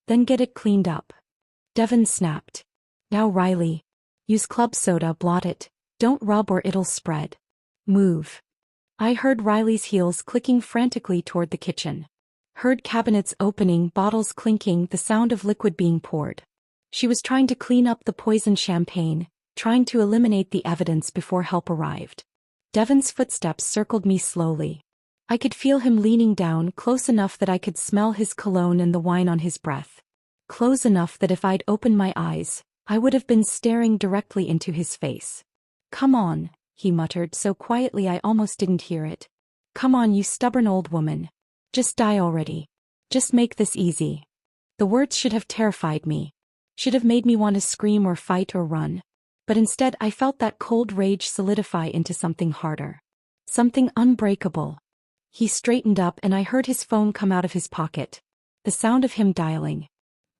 then get it cleaned up. Devon snapped. Now Riley. Use club soda, blot it. Don't rub or it'll spread. Move. I heard Riley's heels clicking frantically toward the kitchen. Heard cabinets opening, bottles clinking, the sound of liquid being poured. She was trying to clean up the poisoned champagne, trying to eliminate the evidence before help arrived. Devon's footsteps circled me slowly. I could feel him leaning down, close enough that I could smell his cologne and the wine on his breath. Close enough that if I'd opened my eyes, I would have been staring directly into his face. Come on, he muttered so quietly I almost didn't hear it. Come on, you stubborn old woman. Just die already. Just make this easy. The words should have terrified me. Should have made me want to scream or fight or run. But instead I felt that cold rage solidify into something harder. Something unbreakable. He straightened up and I heard his phone come out of his pocket. The sound of him dialing.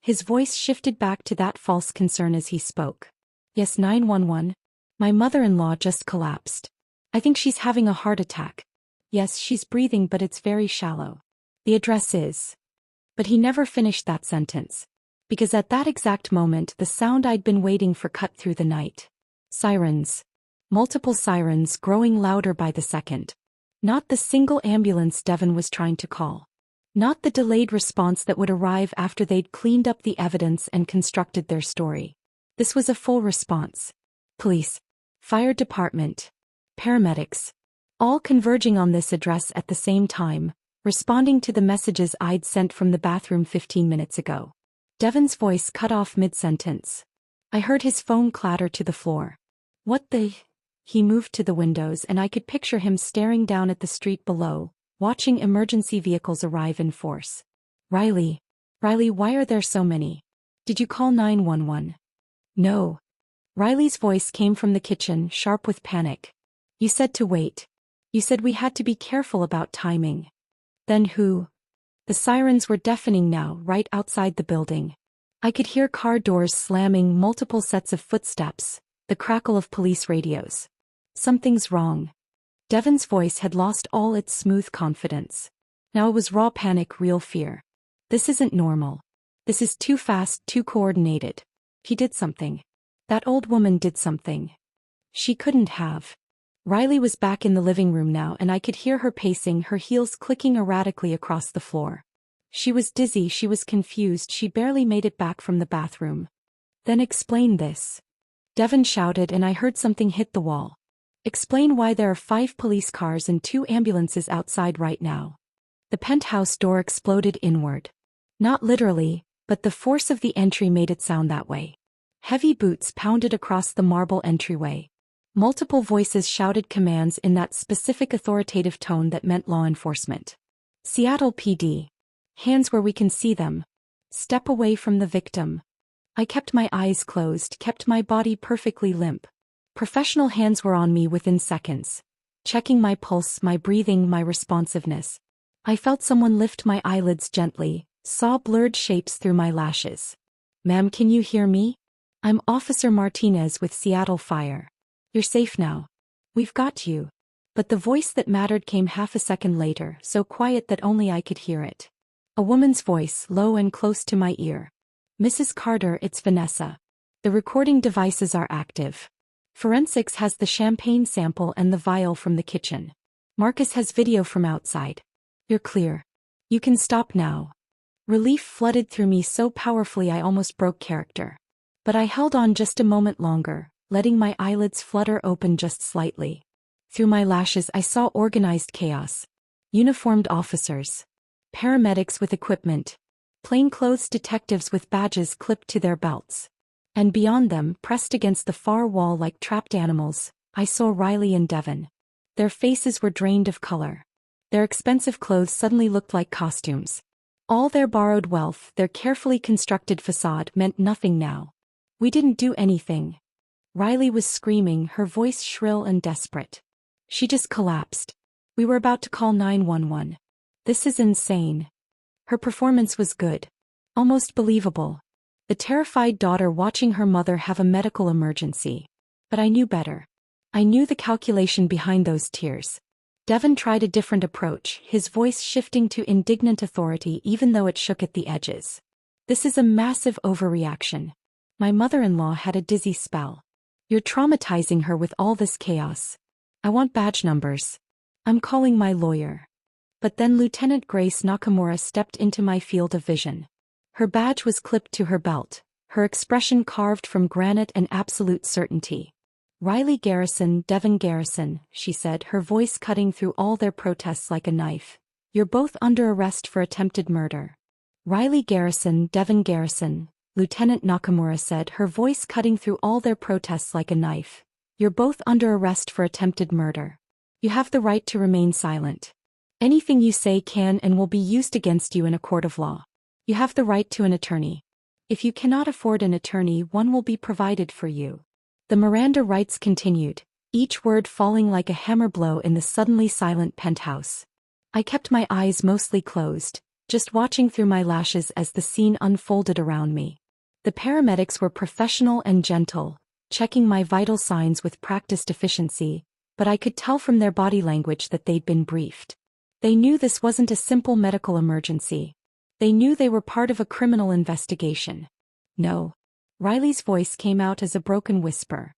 His voice shifted back to that false concern as he spoke. Yes, 911. My mother-in-law just collapsed. I think she's having a heart attack. Yes, she's breathing but it's very shallow. The address is. But he never finished that sentence. Because at that exact moment the sound I'd been waiting for cut through the night. Sirens. Multiple sirens growing louder by the second. Not the single ambulance Devon was trying to call. Not the delayed response that would arrive after they'd cleaned up the evidence and constructed their story. This was a full response. Police. Fire department. Paramedics. All converging on this address at the same time, responding to the messages I'd sent from the bathroom 15 minutes ago. Devon's voice cut off mid-sentence. I heard his phone clatter to the floor. What the? He moved to the windows and I could picture him staring down at the street below, watching emergency vehicles arrive in force. Riley, why are there so many? Did you call 911? No. Riley's voice came from the kitchen, sharp with panic. You said to wait. You said we had to be careful about timing. Then who? The sirens were deafening now, right outside the building. I could hear car doors slamming, multiple sets of footsteps, the crackle of police radios. Something's wrong. Devon's voice had lost all its smooth confidence. Now it was raw panic, real fear. This isn't normal. This is too fast, too coordinated. He did something. That old woman did something. She couldn't have. Riley was back in the living room now and I could hear her pacing, her heels clicking erratically across the floor. She was dizzy, she was confused, she barely made it back from the bathroom. Then explain this. Devon shouted and I heard something hit the wall. Explain why there are 5 police cars and 2 ambulances outside right now. The penthouse door exploded inward. Not literally, but the force of the entry made it sound that way. Heavy boots pounded across the marble entryway. Multiple voices shouted commands in that specific authoritative tone that meant law enforcement. Seattle PD. Hands where we can see them. Step away from the victim. I kept my eyes closed, kept my body perfectly limp. Professional hands were on me within seconds. Checking my pulse, my breathing, my responsiveness. I felt someone lift my eyelids gently, saw blurred shapes through my lashes. Ma'am, can you hear me? I'm Officer Martinez with Seattle Fire. You're safe now. We've got you. But the voice that mattered came half a second later, so quiet that only I could hear it. A woman's voice, low and close to my ear. Mrs. Carter, it's Vanessa. The recording devices are active. Forensics has the champagne sample and the vial from the kitchen. Marcus has video from outside. You're clear. You can stop now. Relief flooded through me so powerfully I almost broke character. But I held on just a moment longer, letting my eyelids flutter open just slightly. Through my lashes I saw organized chaos. Uniformed officers. Paramedics with equipment. Plainclothes detectives with badges clipped to their belts. And beyond them, pressed against the far wall like trapped animals, I saw Riley and Devon. Their faces were drained of color. Their expensive clothes suddenly looked like costumes. All their borrowed wealth, their carefully constructed facade meant nothing now. We didn't do anything. Riley was screaming, her voice shrill and desperate. She just collapsed. We were about to call 911. This is insane. Her performance was good. Almost believable. The terrified daughter watching her mother have a medical emergency. But I knew better. I knew the calculation behind those tears. Devon tried a different approach, his voice shifting to indignant authority even though it shook at the edges. This is a massive overreaction. My mother-in-law had a dizzy spell. You're traumatizing her with all this chaos. I want badge numbers. I'm calling my lawyer. But then Lieutenant Grace Nakamura stepped into my field of vision. Her badge was clipped to her belt, her expression carved from granite and absolute certainty. Riley Garrison, Devon Garrison, she said, her voice cutting through all their protests like a knife. You're both under arrest for attempted murder. Riley Garrison, Devon Garrison, Lieutenant Nakamura said, her voice cutting through all their protests like a knife. You're both under arrest for attempted murder. You have the right to remain silent. Anything you say can and will be used against you in a court of law. You have the right to an attorney. If you cannot afford an attorney, one will be provided for you. The Miranda rights continued, each word falling like a hammer blow in the suddenly silent penthouse. I kept my eyes mostly closed, just watching through my lashes as the scene unfolded around me. The paramedics were professional and gentle, checking my vital signs with practiced efficiency, but I could tell from their body language that they'd been briefed. They knew this wasn't a simple medical emergency. They knew they were part of a criminal investigation. No. Riley's voice came out as a broken whisper.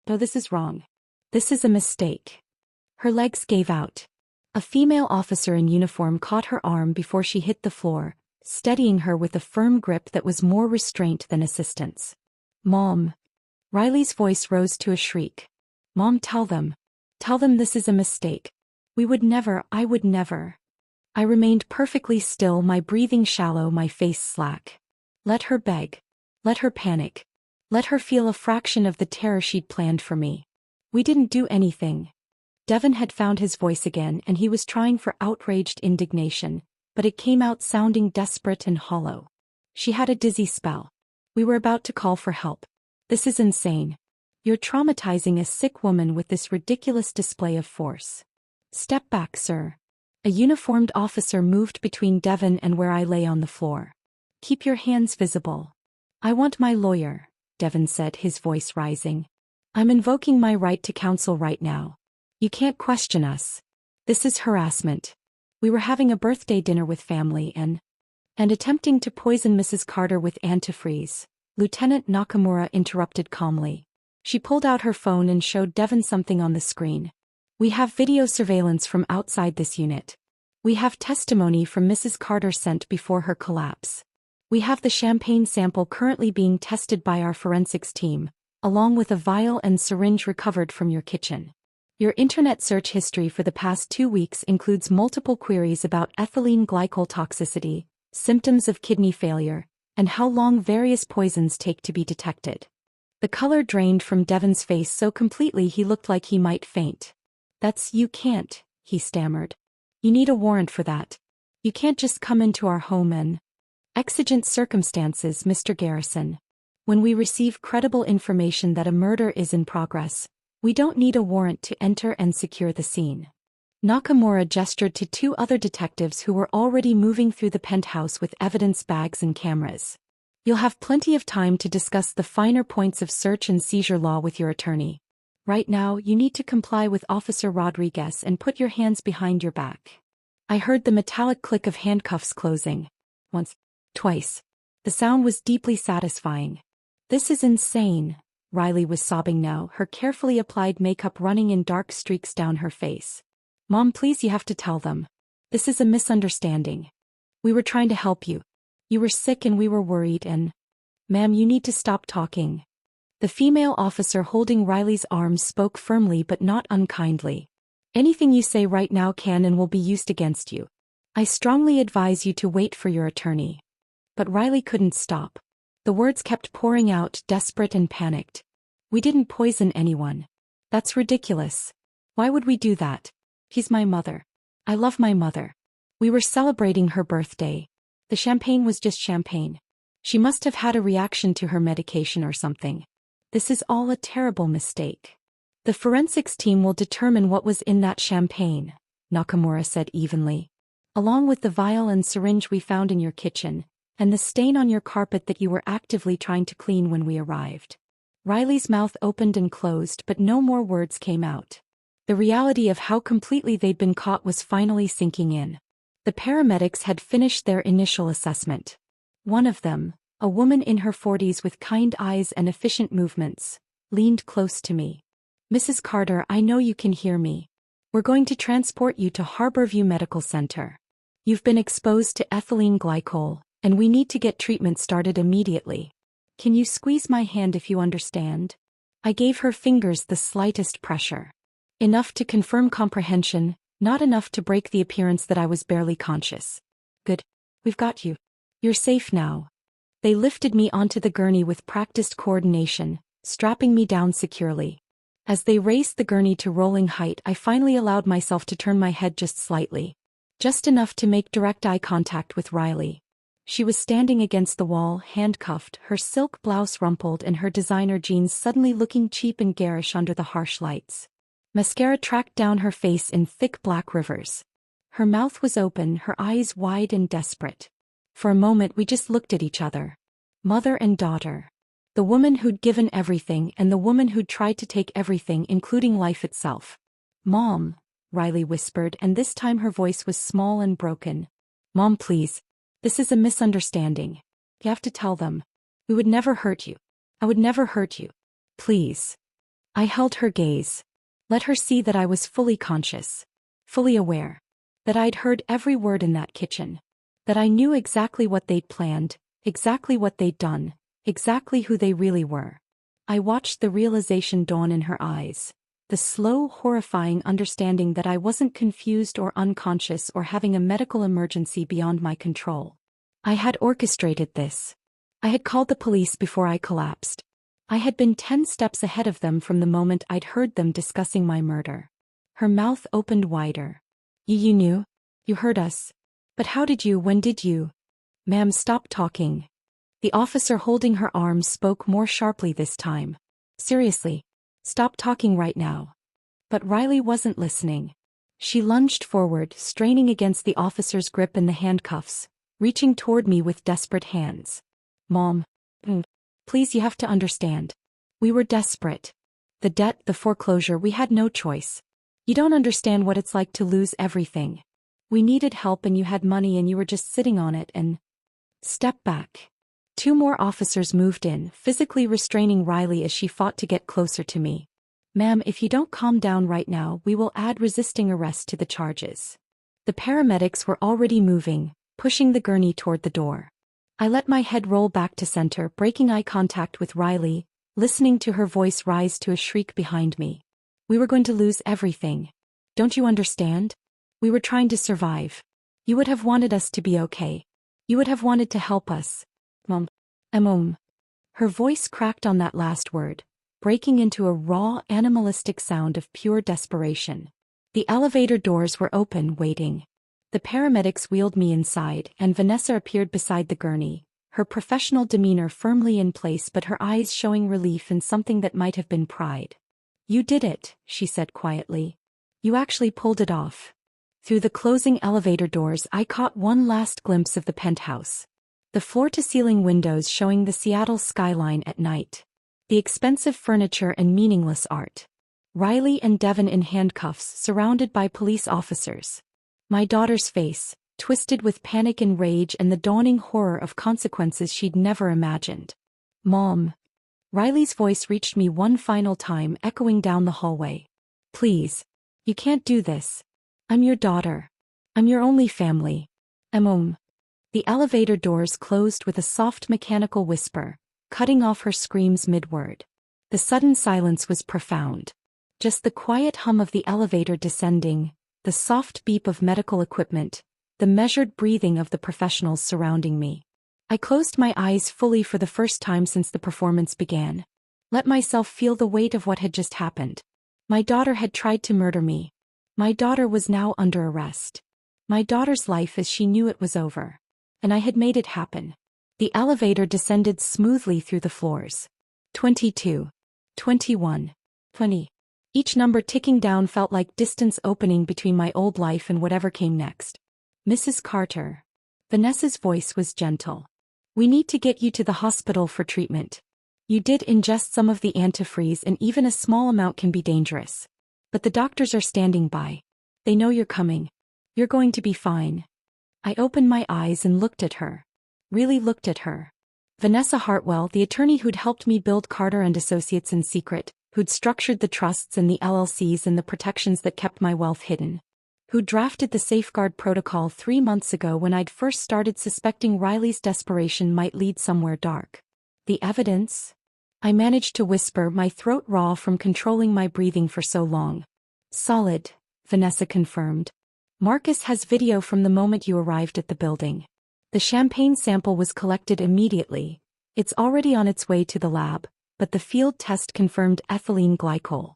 No, this is wrong. This is a mistake. Her legs gave out. A female officer in uniform caught her arm before she hit the floor, steadying her with a firm grip that was more restraint than assistance. Mom. Riley's voice rose to a shriek. Mom, tell them. Tell them this is a mistake. We would never, I would never. I remained perfectly still, my breathing shallow, my face slack. Let her beg. Let her panic. Let her feel a fraction of the terror she'd planned for me. We didn't do anything. Devon had found his voice again and he was trying for outraged indignation, but it came out sounding desperate and hollow. She had a dizzy spell. We were about to call for help. This is insane. You're traumatizing a sick woman with this ridiculous display of force. Step back, sir. A uniformed officer moved between Devon and where I lay on the floor. Keep your hands visible. I want my lawyer, Devon said, his voice rising. I'm invoking my right to counsel right now. You can't question us. This is harassment. We were having a birthday dinner with family and attempting to poison Mrs. Carter with antifreeze. Lieutenant Nakamura interrupted calmly. She pulled out her phone and showed Devon something on the screen. We have video surveillance from outside this unit. We have testimony from Mrs. Carter sent before her collapse. We have the champagne sample currently being tested by our forensics team, along with a vial and syringe recovered from your kitchen. Your internet search history for the past 2 weeks includes multiple queries about ethylene glycol toxicity, symptoms of kidney failure, and how long various poisons take to be detected. The color drained from Devon's face so completely he looked like he might faint. You can't, he stammered. You need a warrant for that. You can't just come into our home and... Exigent circumstances, Mr. Garrison. When we receive credible information that a murder is in progress, we don't need a warrant to enter and secure the scene. Nakamura gestured to 2 other detectives who were already moving through the penthouse with evidence bags and cameras. You'll have plenty of time to discuss the finer points of search and seizure law with your attorney. Right now, you need to comply with Officer Rodriguez and put your hands behind your back. I heard the metallic click of handcuffs closing. Once, twice. The sound was deeply satisfying. This is insane, Riley was sobbing now, her carefully applied makeup running in dark streaks down her face. Mom, please, you have to tell them. This is a misunderstanding. We were trying to help you. You were sick and we were worried and... Ma'am, you need to stop talking. The female officer holding Riley's arms spoke firmly but not unkindly. Anything you say right now can and will be used against you. I strongly advise you to wait for your attorney. But Riley couldn't stop. The words kept pouring out, desperate and panicked. We didn't poison anyone. That's ridiculous. Why would we do that? She's my mother. I love my mother. We were celebrating her birthday. The champagne was just champagne. She must have had a reaction to her medication or something. This is all a terrible mistake. The forensics team will determine what was in that champagne, Nakamura said evenly. Along with the vial and syringe we found in your kitchen, and the stain on your carpet that you were actively trying to clean when we arrived. Riley's mouth opened and closed, but no more words came out. The reality of how completely they'd been caught was finally sinking in. The paramedics had finished their initial assessment. One of them, a woman in her 40s with kind eyes and efficient movements, leaned close to me. Mrs. Carter, I know you can hear me. We're going to transport you to Harborview Medical Center. You've been exposed to ethylene glycol, and we need to get treatment started immediately. Can you squeeze my hand if you understand? I gave her fingers the slightest pressure. Enough to confirm comprehension, not enough to break the appearance that I was barely conscious. Good. We've got you. You're safe now. They lifted me onto the gurney with practiced coordination, strapping me down securely. As they raised the gurney to rolling height, I finally allowed myself to turn my head just slightly. Just enough to make direct eye contact with Riley. She was standing against the wall, handcuffed, her silk blouse rumpled and her designer jeans suddenly looking cheap and garish under the harsh lights. Mascara tracked down her face in thick black rivers. Her mouth was open, her eyes wide and desperate. For a moment we just looked at each other. Mother and daughter. The woman who'd given everything and the woman who'd tried to take everything, including life itself. Mom, Riley whispered, and this time her voice was small and broken. Mom, please. This is a misunderstanding. You have to tell them. We would never hurt you. I would never hurt you. Please. I held her gaze. Let her see that I was fully conscious. Fully aware. That I'd heard every word in that kitchen. That I knew exactly what they'd planned, exactly what they'd done, exactly who they really were. I watched the realization dawn in her eyes. The slow, horrifying understanding that I wasn't confused or unconscious or having a medical emergency beyond my control. I had orchestrated this. I had called the police before I collapsed. I had been 10 steps ahead of them from the moment I'd heard them discussing my murder. Her mouth opened wider. You knew? You heard us? But how did you? When did you? Ma'am, stop talking. The officer holding her arms spoke more sharply this time. Seriously. Stop talking right now. But Riley wasn't listening. She lunged forward, straining against the officer's grip and the handcuffs, reaching toward me with desperate hands. Mom. Please, you have to understand. We were desperate. The debt, the foreclosure, we had no choice. You don't understand what it's like to lose everything. We needed help and you had money and you were just sitting on it and... Step back. 2 more officers moved in, physically restraining Riley as she fought to get closer to me. Ma'am, if you don't calm down right now, we will add resisting arrest to the charges. The paramedics were already moving, pushing the gurney toward the door. I let my head roll back to center, breaking eye contact with Riley, listening to her voice rise to a shriek behind me. We were going to lose everything. Don't you understand? We were trying to survive. You would have wanted us to be okay. You would have wanted to help us. Mom. Her voice cracked on that last word, breaking into a raw, animalistic sound of pure desperation. The elevator doors were open, waiting. The paramedics wheeled me inside, and Vanessa appeared beside the gurney, her professional demeanor firmly in place but her eyes showing relief in something that might have been pride. You did it, she said quietly. You actually pulled it off. Through the closing elevator doors I caught one last glimpse of the penthouse. The floor-to-ceiling windows showing the Seattle skyline at night. The expensive furniture and meaningless art. Riley and Devon in handcuffs, surrounded by police officers. My daughter's face, twisted with panic and rage and the dawning horror of consequences she'd never imagined. Mom. Riley's voice reached me one final time, echoing down the hallway. Please. You can't do this. I'm your daughter. I'm your only family. The elevator doors closed with a soft mechanical whisper, cutting off her screams mid-word. The sudden silence was profound. Just the quiet hum of the elevator descending, the soft beep of medical equipment, the measured breathing of the professionals surrounding me. I closed my eyes fully for the first time since the performance began. Let myself feel the weight of what had just happened. My daughter had tried to murder me. My daughter was now under arrest. My daughter's life as she knew it was over. And I had made it happen. The elevator descended smoothly through the floors. 22. 21. 20. Each number ticking down felt like distance opening between my old life and whatever came next. Mrs. Carter. Vanessa's voice was gentle. We need to get you to the hospital for treatment. You did ingest some of the antifreeze and even a small amount can be dangerous. But the doctors are standing by. They know you're coming. You're going to be fine. I opened my eyes and looked at her. Really looked at her. Vanessa Hartwell, the attorney who'd helped me build Carter and Associates in secret, who'd structured the trusts and the LLCs and the protections that kept my wealth hidden. Who drafted the safeguard protocol 3 months ago when I'd first started suspecting Riley's desperation might lead somewhere dark. The evidence? I managed to whisper, my throat raw from controlling my breathing for so long. Solid, Vanessa confirmed. Marcus has video from the moment you arrived at the building. The champagne sample was collected immediately. It's already on its way to the lab, but the field test confirmed ethylene glycol.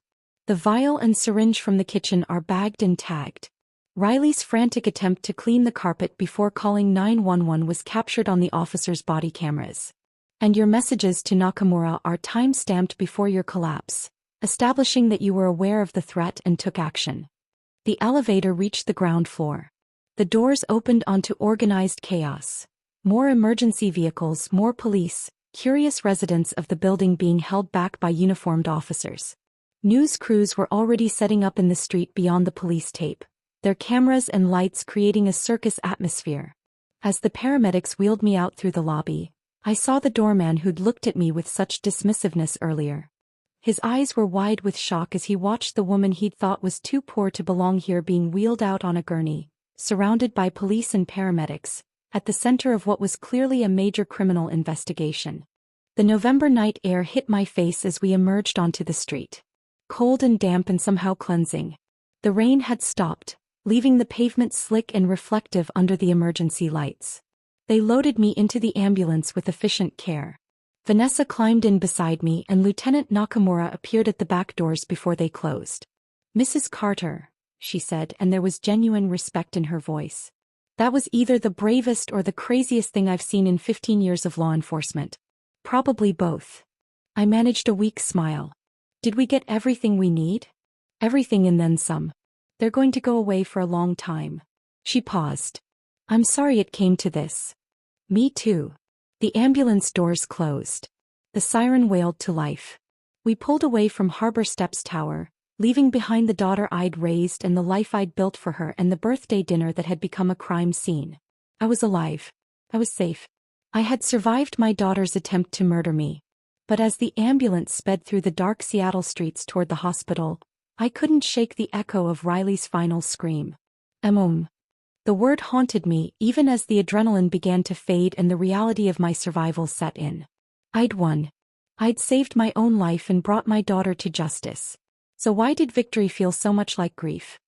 The vial and syringe from the kitchen are bagged and tagged. Riley's frantic attempt to clean the carpet before calling 911 was captured on the officer's body cameras. And your messages to Nakamura are time-stamped before your collapse, establishing that you were aware of the threat and took action. The elevator reached the ground floor. The doors opened onto organized chaos. More emergency vehicles, more police, curious residents of the building being held back by uniformed officers. News crews were already setting up in the street beyond the police tape, their cameras and lights creating a circus atmosphere. As the paramedics wheeled me out through the lobby, I saw the doorman who'd looked at me with such dismissiveness earlier. His eyes were wide with shock as he watched the woman he'd thought was too poor to belong here being wheeled out on a gurney, surrounded by police and paramedics, at the center of what was clearly a major criminal investigation. The November night air hit my face as we emerged onto the street. Cold and damp and somehow cleansing. The rain had stopped, leaving the pavement slick and reflective under the emergency lights. They loaded me into the ambulance with efficient care. Vanessa climbed in beside me and Lieutenant Nakamura appeared at the back doors before they closed. Mrs. Carter, she said, and there was genuine respect in her voice. That was either the bravest or the craziest thing I've seen in 15 years of law enforcement. Probably both. I managed a weak smile. Did we get everything we need? Everything and then some. They're going to go away for a long time. She paused. I'm sorry it came to this. Me too. The ambulance doors closed. The siren wailed to life. We pulled away from Harbor Steps Tower, leaving behind the daughter I'd raised and the life I'd built for her and the birthday dinner that had become a crime scene. I was alive. I was safe. I had survived my daughter's attempt to murder me. But as the ambulance sped through the dark Seattle streets toward the hospital, I couldn't shake the echo of Riley's final scream. The word haunted me even as the adrenaline began to fade and the reality of my survival set in. I'd won. I'd saved my own life and brought my daughter to justice. So why did victory feel so much like grief?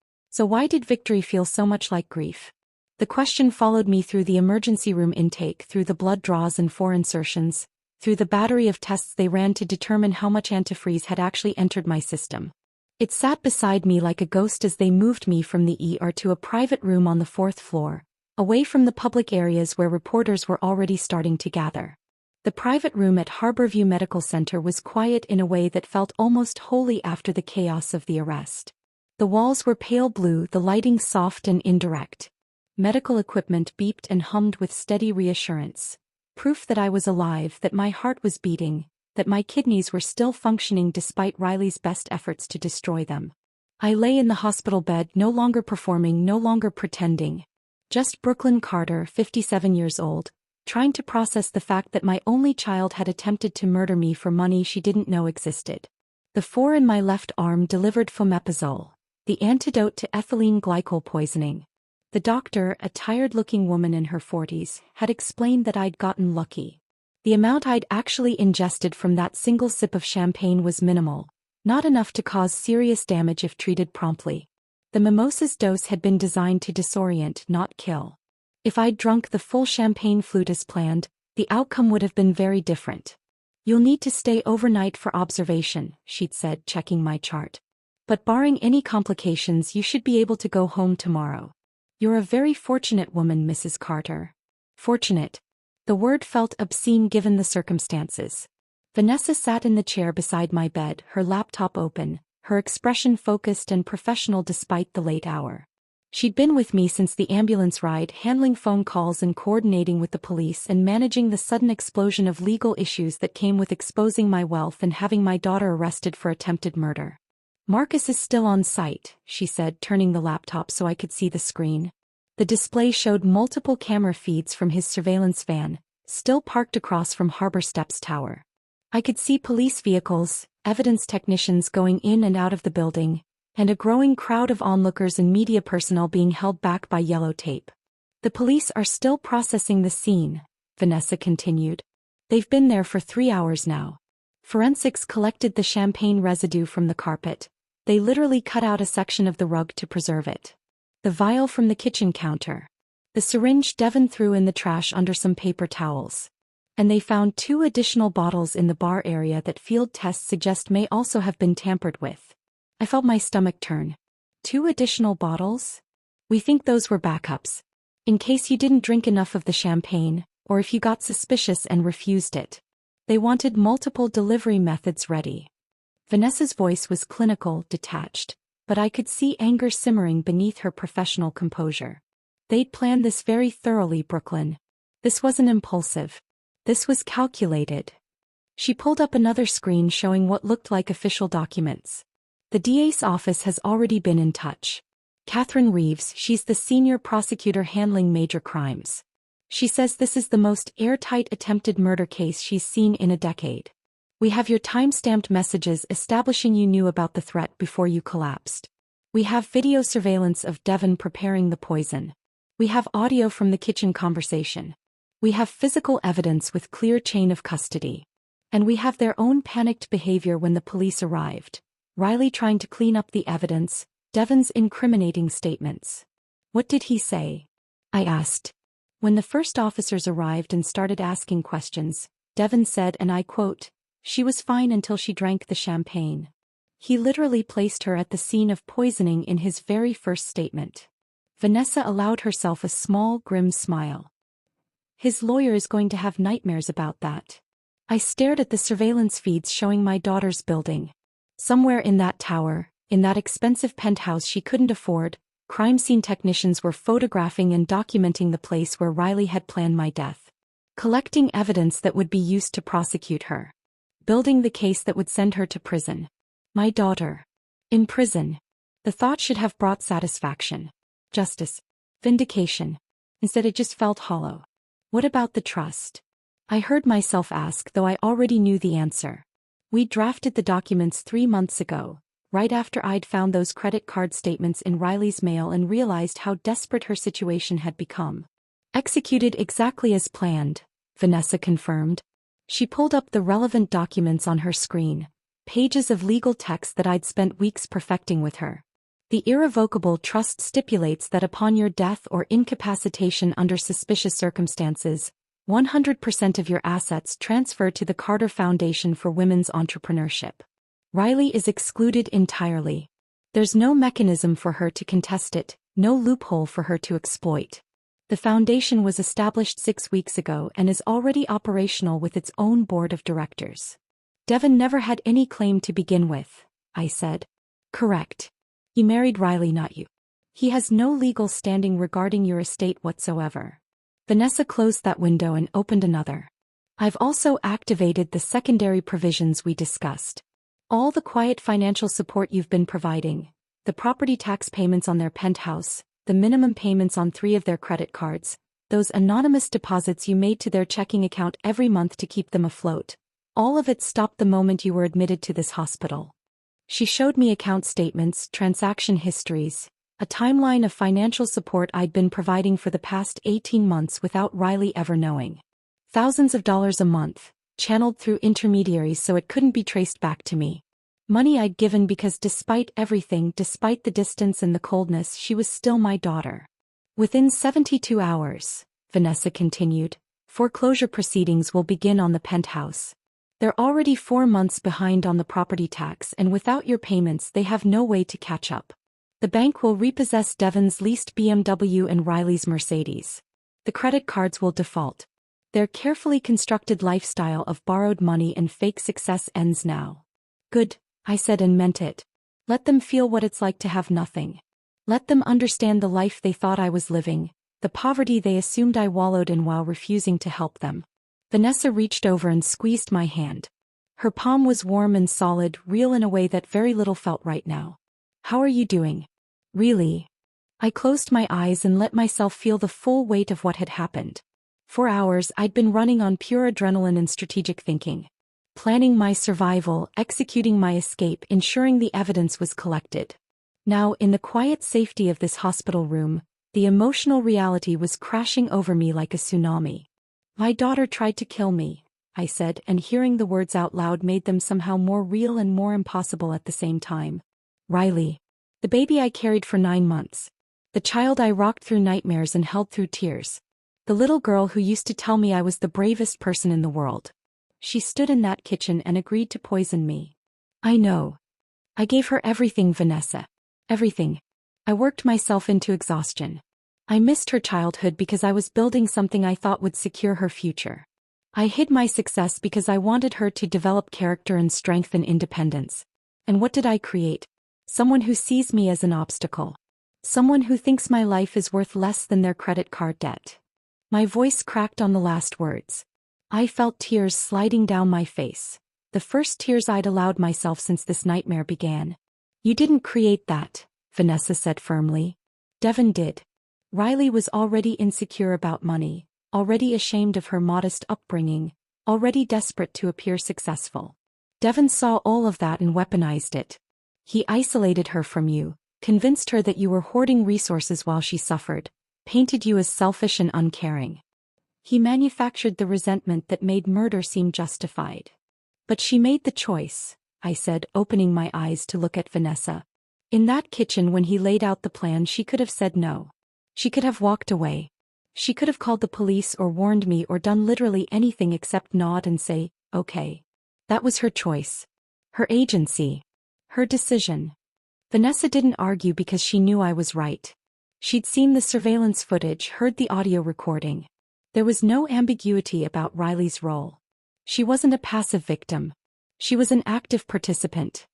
The question followed me through the emergency room intake, through the blood draws and 4 insertions, through the battery of tests they ran to determine how much antifreeze had actually entered my system. It sat beside me like a ghost as they moved me from the ER to a private room on the 4th floor, away from the public areas where reporters were already starting to gather. The private room at Harborview Medical Center was quiet in a way that felt almost holy after the chaos of the arrest. The walls were pale blue, the lighting soft and indirect. Medical equipment beeped and hummed with steady reassurance. Proof that I was alive, that my heart was beating, that my kidneys were still functioning despite Riley's best efforts to destroy them. I lay in the hospital bed, no longer performing, no longer pretending. Just Brooklyn Carter, 57 years old, trying to process the fact that my only child had attempted to murder me for money she didn't know existed. The 4 in my left arm delivered fomepizole, the antidote to ethylene glycol poisoning. The doctor, a tired-looking woman in her 40s, had explained that I'd gotten lucky. The amount I'd actually ingested from that single sip of champagne was minimal, not enough to cause serious damage if treated promptly. The mimosa's dose had been designed to disorient, not kill. If I'd drunk the full champagne flute as planned, the outcome would have been very different. "You'll need to stay overnight for observation," she'd said, checking my chart. "But barring any complications, you should be able to go home tomorrow. You're a very fortunate woman, Mrs. Carter." Fortunate. The word felt obscene given the circumstances. Vanessa sat in the chair beside my bed, her laptop open, her expression focused and professional despite the late hour. She'd been with me since the ambulance ride, handling phone calls and coordinating with the police and managing the sudden explosion of legal issues that came with exposing my wealth and having my daughter arrested for attempted murder. "Marcus is still on site," she said, turning the laptop so I could see the screen. The display showed multiple camera feeds from his surveillance van, still parked across from Harbor Steps Tower. I could see police vehicles, evidence technicians going in and out of the building, and a growing crowd of onlookers and media personnel being held back by yellow tape. "The police are still processing the scene," Vanessa continued. "They've been there for 3 hours now. Forensics collected the champagne residue from the carpet. They literally cut out a section of the rug to preserve it. The vial from the kitchen counter. The syringe Devon threw in the trash under some paper towels. And they found 2 additional bottles in the bar area that field tests suggest may also have been tampered with." I felt my stomach turn. 2 additional bottles? "We think those were backups. In case you didn't drink enough of the champagne, or if you got suspicious and refused it. They wanted multiple delivery methods ready." Vanessa's voice was clinical, detached, but I could see anger simmering beneath her professional composure. "They'd planned this very thoroughly, Brooklyn. This wasn't impulsive. This was calculated." She pulled up another screen showing what looked like official documents. "The DA's office has already been in touch. Catherine Reeves, she's the senior prosecutor handling major crimes. She says this is the most airtight attempted murder case she's seen in a decade. We have your time-stamped messages establishing you knew about the threat before you collapsed. We have video surveillance of Devon preparing the poison. We have audio from the kitchen conversation. We have physical evidence with clear chain of custody. And we have their own panicked behavior when the police arrived. Riley trying to clean up the evidence, Devon's incriminating statements." "What did he say?" I asked. "When the first officers arrived and started asking questions, Devon said, and I quote, 'She was fine until she drank the champagne.' He literally placed her at the scene of poisoning in his very first statement." Vanessa allowed herself a small, grim smile. "His lawyer is going to have nightmares about that." I stared at the surveillance feeds showing my daughter's building. Somewhere in that tower, in that expensive penthouse she couldn't afford, crime scene technicians were photographing and documenting the place where Riley had planned my death. Collecting evidence that would be used to prosecute her. Building the case that would send her to prison. My daughter. In prison. The thought should have brought satisfaction. Justice. Vindication. Instead it just felt hollow. What about the trust? I heard myself ask, though I already knew the answer. We drafted the documents 3 months ago, right after I'd found those credit card statements in Riley's mail and realized how desperate her situation had become. Executed exactly as planned, Vanessa confirmed. She pulled up the relevant documents on her screen, pages of legal text that I'd spent weeks perfecting with her. The irrevocable trust stipulates that upon your death or incapacitation under suspicious circumstances, 100% of your assets transfer to the Carter Foundation for Women's Entrepreneurship. Riley is excluded entirely. There's no mechanism for her to contest it, no loophole for her to exploit. The foundation was established 6 weeks ago and is already operational with its own board of directors. Devon never had any claim to begin with, I said. Correct. He married Riley, not you. He has no legal standing regarding your estate whatsoever. Vanessa closed that window and opened another. I've also activated the secondary provisions we discussed. All the quiet financial support you've been providing, the property tax payments on their penthouse, the minimum payments on 3 of their credit cards, Those anonymous deposits you made to their checking account every month to keep them afloat. All of it stopped the moment you were admitted to this hospital. She showed me account statements, transaction histories, a timeline of financial support I'd been providing for the past 18 months without Riley ever knowing. Thousands of dollars a month, channeled through intermediaries so it couldn't be traced back to me. Money I'd given because despite everything, despite the distance and the coldness, she was still my daughter. Within 72 hours, Vanessa continued, foreclosure proceedings will begin on the penthouse. They're already 4 months behind on the property tax, and without your payments they have no way to catch up. The bank will repossess Devon's leased BMW and Riley's Mercedes. The credit cards will default. Their carefully constructed lifestyle of borrowed money and fake success ends now. Good, I said and meant it. Let them feel what it's like to have nothing. Let them understand the life they thought I was living, the poverty they assumed I wallowed in while refusing to help them. Vanessa reached over and squeezed my hand. Her palm was warm and solid, real in a way that very little felt right now. How are you doing? Really? I closed my eyes and let myself feel the full weight of what had happened. For hours I'd been running on pure adrenaline and strategic thinking. Planning my survival, executing my escape, ensuring the evidence was collected. Now, in the quiet safety of this hospital room, the emotional reality was crashing over me like a tsunami. My daughter tried to kill me, I said, and hearing the words out loud made them somehow more real and more impossible at the same time. Riley. The baby I carried for 9 months. The child I rocked through nightmares and held through tears. The little girl who used to tell me I was the bravest person in the world. She stood in that kitchen and agreed to poison me. I know. I gave her everything, Vanessa. Everything. I worked myself into exhaustion. I missed her childhood because I was building something I thought would secure her future. I hid my success because I wanted her to develop character and strength and independence. And what did I create? Someone who sees me as an obstacle. Someone who thinks my life is worth less than their credit card debt. My voice cracked on the last words. I felt tears sliding down my face. The first tears I'd allowed myself since this nightmare began. You didn't create that, Vanessa said firmly. Devon did. Riley was already insecure about money, already ashamed of her modest upbringing, already desperate to appear successful. Devon saw all of that and weaponized it. He isolated her from you, convinced her that you were hoarding resources while she suffered, painted you as selfish and uncaring. He manufactured the resentment that made murder seem justified. But she made the choice, I said, opening my eyes to look at Vanessa. In that kitchen when he laid out the plan, she could have said no. She could have walked away. She could have called the police or warned me or done literally anything except nod and say, okay. That was her choice. Her agency. Her decision. Vanessa didn't argue because she knew I was right. She'd seen the surveillance footage, heard the audio recording. There was no ambiguity about Riley's role. She wasn't a passive victim. She was an active participant.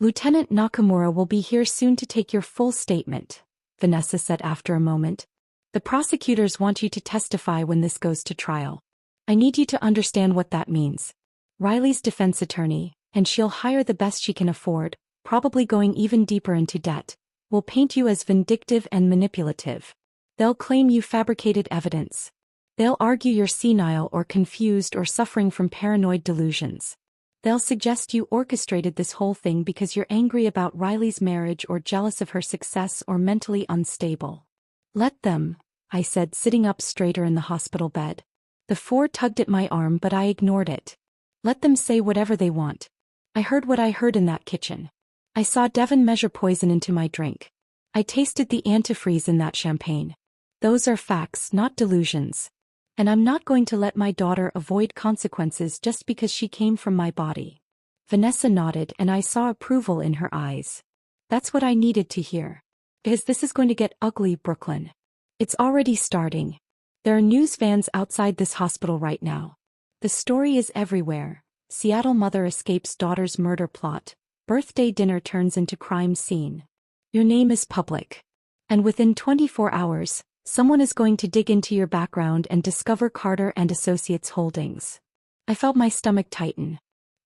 Lieutenant Nakamura will be here soon to take your full statement, Vanessa said after a moment. The prosecutors want you to testify when this goes to trial. I need you to understand what that means. Riley's defense attorney, and she'll hire the best she can afford, probably going even deeper into debt, will paint you as vindictive and manipulative. They'll claim you fabricated evidence. They'll argue you're senile or confused or suffering from paranoid delusions. They'll suggest you orchestrated this whole thing because you're angry about Riley's marriage or jealous of her success or mentally unstable. Let them, I said, sitting up straighter in the hospital bed. The 4 tugged at my arm, but I ignored it. Let them say whatever they want. I heard what I heard in that kitchen. I saw Devon measure poison into my drink. I tasted the antifreeze in that champagne. Those are facts, not delusions. And I'm not going to let my daughter avoid consequences just because she came from my body. Vanessa nodded and I saw approval in her eyes. That's what I needed to hear. Because this is going to get ugly, Brooklyn. It's already starting. There are news vans outside this hospital right now. The story is everywhere. Seattle mother escapes daughter's murder plot. Birthday dinner turns into crime scene. Your name is public. And within 24 hours, someone is going to dig into your background and discover Carter and Associates holdings. I felt my stomach tighten.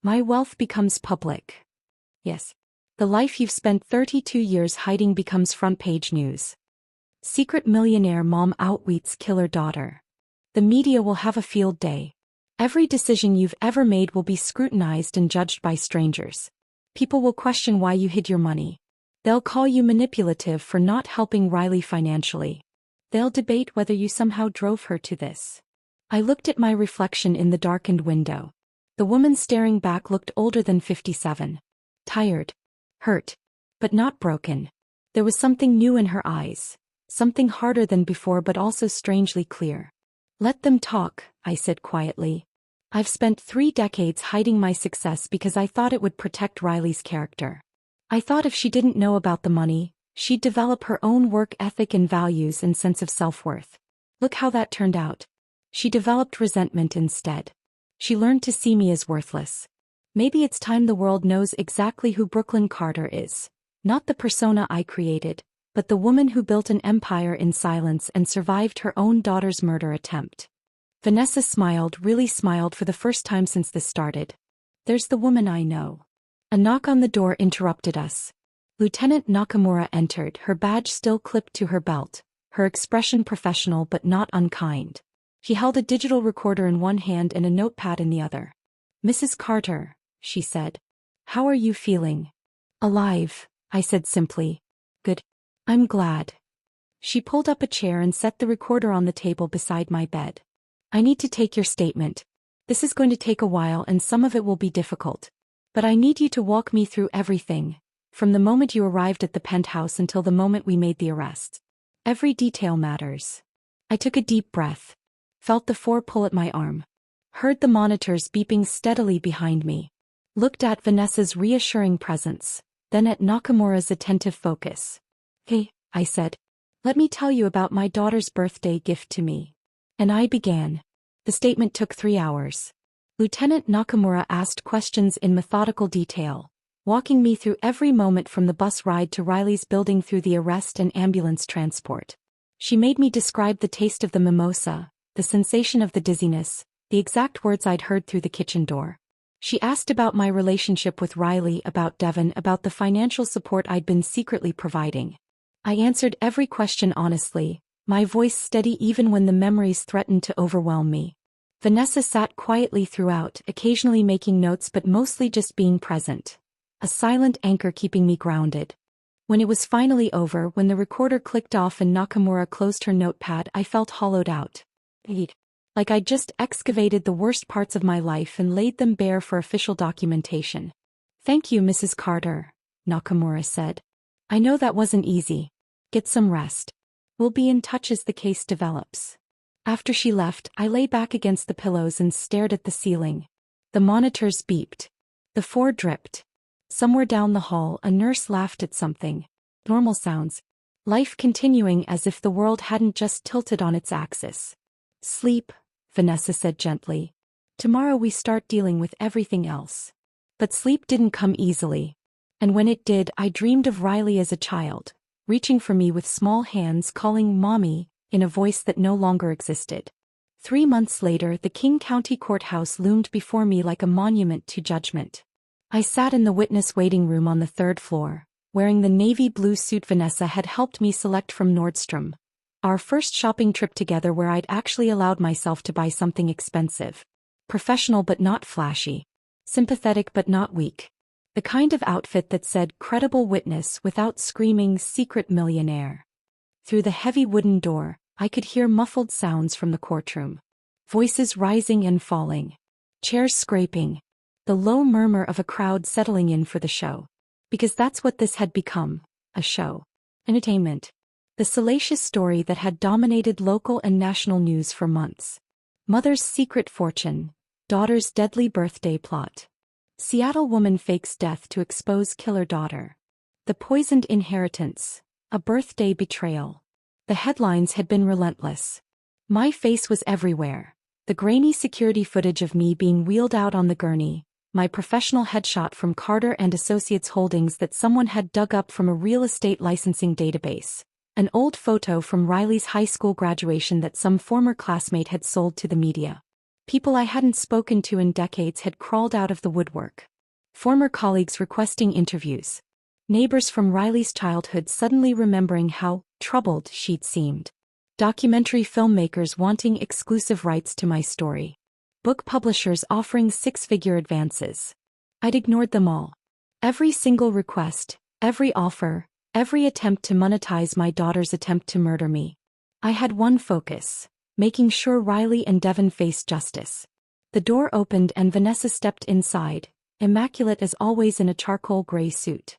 My wealth becomes public. Yes. The life you've spent 32 years hiding becomes front-page news. Secret millionaire mom outwits killer daughter. The media will have a field day. Every decision you've ever made will be scrutinized and judged by strangers. People will question why you hid your money. They'll call you manipulative for not helping Riley financially. They'll debate whether you somehow drove her to this. I looked at my reflection in the darkened window. The woman staring back looked older than 57. Tired. Hurt. But not broken. There was something new in her eyes. Something harder than before but also strangely clear. Let them talk, I said quietly. I've spent 3 decades hiding my success because I thought it would protect Riley's character. I thought if she didn't know about the money, she'd develop her own work ethic and values and sense of self-worth. Look how that turned out. She developed resentment instead. She learned to see me as worthless. Maybe it's time the world knows exactly who Brooklyn Carter is. Not the persona I created, but the woman who built an empire in silence and survived her own daughter's murder attempt. Vanessa smiled, really smiled for the first time since this started. There's the woman I know. A knock on the door interrupted us. Lieutenant Nakamura entered, her badge still clipped to her belt, her expression professional but not unkind. He held a digital recorder in one hand and a notepad in the other. "Mrs. Carter," she said. "How are you feeling?" "Alive," I said simply. "Good. I'm glad." She pulled up a chair and set the recorder on the table beside my bed. "I need to take your statement. This is going to take a while and some of it will be difficult. But I need you to walk me through everything, from the moment you arrived at the penthouse until the moment we made the arrest. Every detail matters." I took a deep breath. Felt the 4 pull at my arm. Heard the monitors beeping steadily behind me. Looked at Vanessa's reassuring presence, then at Nakamura's attentive focus. "Hey," I said. "Let me tell you about my daughter's birthday gift to me." And I began. The statement took 3 hours. Lieutenant Nakamura asked questions in methodical detail, walking me through every moment from the bus ride to Riley's building through the arrest and ambulance transport. She made me describe the taste of the mimosa, the sensation of the dizziness, the exact words I'd heard through the kitchen door. She asked about my relationship with Riley, about Devon, about the financial support I'd been secretly providing. I answered every question honestly, my voice steady even when the memories threatened to overwhelm me. Vanessa sat quietly throughout, occasionally making notes but mostly just being present. A silent anchor keeping me grounded. When it was finally over, when the recorder clicked off and Nakamura closed her notepad, I felt hollowed out. Like I'd just excavated the worst parts of my life and laid them bare for official documentation. "Thank you, Mrs. Carter," Nakamura said. "I know that wasn't easy. Get some rest. We'll be in touch as the case develops." After she left, I lay back against the pillows and stared at the ceiling. The monitors beeped. The 4 dripped. Somewhere down the hall, a nurse laughed at something. Normal sounds. Life continuing as if the world hadn't just tilted on its axis. "Sleep," Vanessa said gently. "Tomorrow we start dealing with everything else." But sleep didn't come easily. And when it did, I dreamed of Riley as a child, reaching for me with small hands, calling "Mommy," in a voice that no longer existed. 3 months later, the King County Courthouse loomed before me like a monument to judgment. I sat in the witness waiting room on the 3rd floor, wearing the navy blue suit Vanessa had helped me select from Nordstrom. Our first shopping trip together where I'd actually allowed myself to buy something expensive. Professional but not flashy. Sympathetic but not weak. The kind of outfit that said credible witness without screaming secret millionaire. Through the heavy wooden door, I could hear muffled sounds from the courtroom. Voices rising and falling. Chairs scraping. The low murmur of a crowd settling in for the show. Because that's what this had become, a show. Entertainment. The salacious story that had dominated local and national news for months. Mother's secret fortune. Daughter's deadly birthday plot. Seattle woman fakes death to expose killer daughter. The poisoned inheritance. A birthday betrayal. The headlines had been relentless. My face was everywhere. The grainy security footage of me being wheeled out on the gurney, my professional headshot from Carter and Associates Holdings that someone had dug up from a real estate licensing database, an old photo from Riley's high school graduation that some former classmate had sold to the media. People I hadn't spoken to in decades had crawled out of the woodwork. Former colleagues requesting interviews. Neighbors from Riley's childhood suddenly remembering how Troubled, she'd seemed. Documentary filmmakers wanting exclusive rights to my story. Book publishers offering six-figure advances. I'd ignored them all. Every single request, every offer, every attempt to monetize my daughter's attempt to murder me. I had one focus: making sure Riley and Devon faced justice. The door opened and Vanessa stepped inside, immaculate as always in a charcoal gray suit.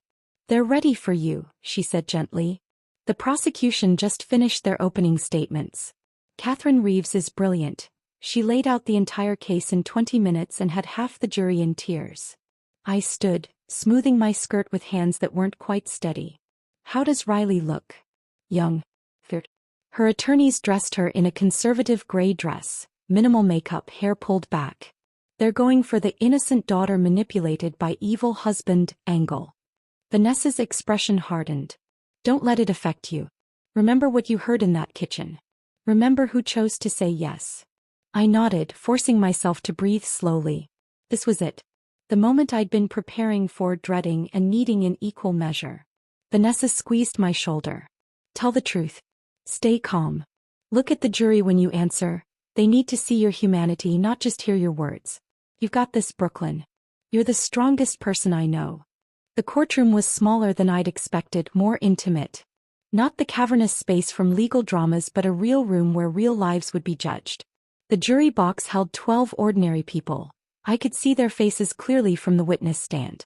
"They're ready for you," she said gently. "The prosecution just finished their opening statements. Catherine Reeves is brilliant. She laid out the entire case in 20 minutes and had half the jury in tears." I stood, smoothing my skirt with hands that weren't quite steady. "How does Riley look?" "Young." Her attorneys dressed her in a conservative gray dress, minimal makeup, hair pulled back. "They're going for the innocent daughter manipulated by evil husband angle." Vanessa's expression hardened. "Don't let it affect you. Remember what you heard in that kitchen. Remember who chose to say yes." I nodded, forcing myself to breathe slowly. This was it. The moment I'd been preparing for, dreading and needing in equal measure. Vanessa squeezed my shoulder. "Tell the truth. Stay calm. Look at the jury when you answer. They need to see your humanity, not just hear your words. You've got this, Brooklyn. You're the strongest person I know." The courtroom was smaller than I'd expected, more intimate. Not the cavernous space from legal dramas, but a real room where real lives would be judged. The jury box held 12 ordinary people. I could see their faces clearly from the witness stand.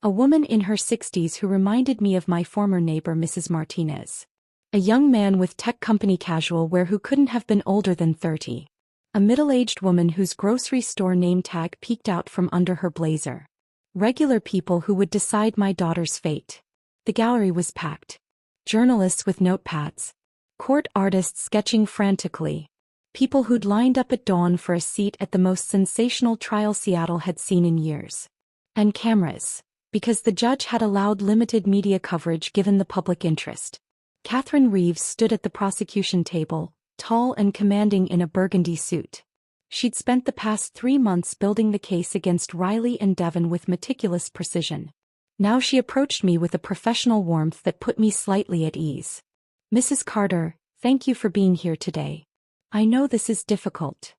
A woman in her 60s who reminded me of my former neighbor Mrs. Martinez. A young man with tech company casual wear who couldn't have been older than 30. A middle-aged woman whose grocery store name tag peeked out from under her blazer. Regular people who would decide my daughter's fate. The gallery was packed. Journalists with notepads. Court artists sketching frantically. People who'd lined up at dawn for a seat at the most sensational trial Seattle had seen in years. And cameras, because the judge had allowed limited media coverage given the public interest. Catherine Reeves stood at the prosecution table, tall and commanding in a burgundy suit. She'd spent the past 3 months building the case against Riley and Devon with meticulous precision. Now she approached me with a professional warmth that put me slightly at ease. "Mrs. Carter, thank you for being here today. I know this is difficult."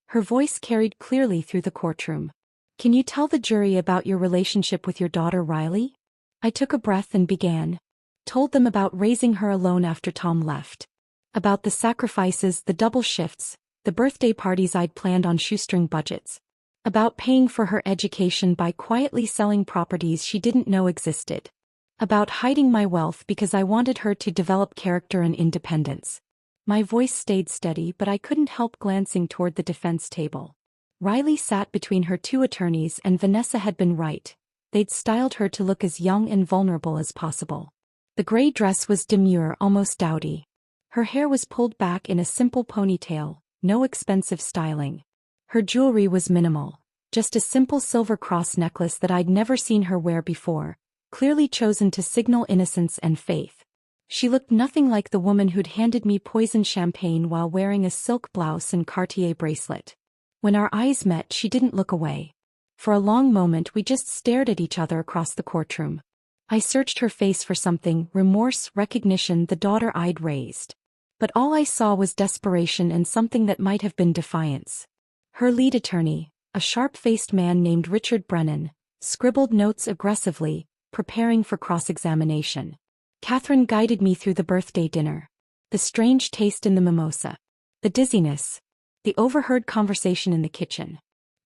Her voice carried clearly through the courtroom. "Can you tell the jury about your relationship with your daughter Riley?" I took a breath and began. Told them about raising her alone after Tom left. About the sacrifices, the double shifts, the birthday parties I'd planned on shoestring budgets. About paying for her education by quietly selling properties she didn't know existed. About hiding my wealth because I wanted her to develop character and independence. My voice stayed steady, but I couldn't help glancing toward the defense table. Riley sat between her 2 attorneys, and Vanessa had been right. They'd styled her to look as young and vulnerable as possible. The gray dress was demure, almost dowdy. Her hair was pulled back in a simple ponytail, no expensive styling. Her jewelry was minimal, just a simple silver cross necklace that I'd never seen her wear before, clearly chosen to signal innocence and faith. She looked nothing like the woman who'd handed me poisoned champagne while wearing a silk blouse and Cartier bracelet. When our eyes met, she didn't look away. For a long moment we just stared at each other across the courtroom. I searched her face for something, remorse, recognition, the daughter I'd raised. But all I saw was desperation and something that might have been defiance. Her lead attorney, a sharp-faced man named Richard Brennan, scribbled notes aggressively, preparing for cross-examination. Catherine guided me through the birthday dinner. The strange taste in the mimosa. The dizziness. The overheard conversation in the kitchen.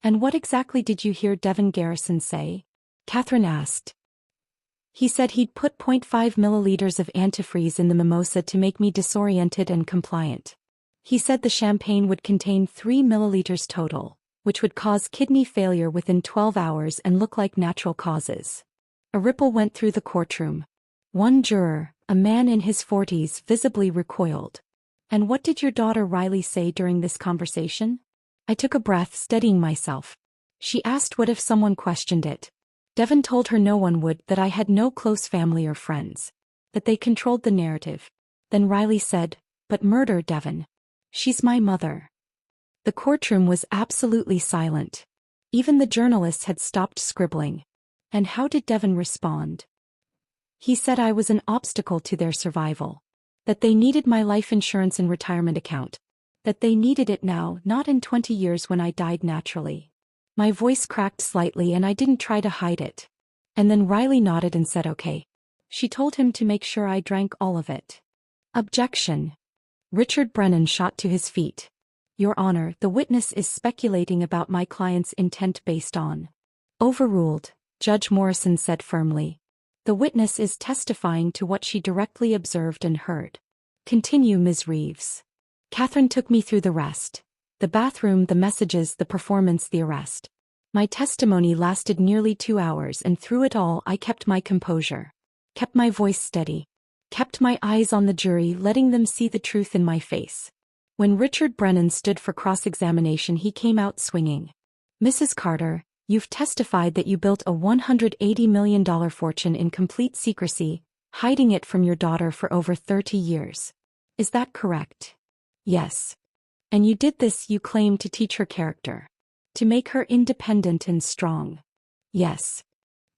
"And what exactly did you hear Devon Garrison say?" Catherine asked. "He said he'd put 0.5 milliliters of antifreeze in the mimosa to make me disoriented and compliant. He said the champagne would contain 3 milliliters total, which would cause kidney failure within 12 hours and look like natural causes." A ripple went through the courtroom. One juror, a man in his 40s, visibly recoiled. "And what did your daughter Riley say during this conversation?" I took a breath, steadying myself. She asked what if someone questioned it. Devon told her no one would, that I had no close family or friends. That they controlled the narrative. Then Riley said, "But murder, Devon. She's my mother." The courtroom was absolutely silent. Even the journalists had stopped scribbling. And how did Devon respond? "He said I was an obstacle to their survival." That they needed my life insurance and retirement account. That they needed it now, not in 20 years when I died naturally. My voice cracked slightly and I didn't try to hide it. And then Riley nodded and said okay. She told him to make sure I drank all of it. Objection. Richard Brennan shot to his feet. Your Honor, the witness is speculating about my client's intent based on. Overruled, Judge Morrison said firmly. The witness is testifying to what she directly observed and heard. Continue, Ms. Reeves. Catherine took me through the rest. The bathroom, the messages, the performance, the arrest. My testimony lasted nearly 2 hours and through it all I kept my composure. Kept my voice steady. Kept my eyes on the jury, letting them see the truth in my face. When Richard Brennan stood for cross-examination, he came out swinging. Mrs. Carter, you've testified that you built a $180 million fortune in complete secrecy, hiding it from your daughter for over 30 years. Is that correct? Yes. And you did this, you claim, to teach her character. To make her independent and strong. Yes.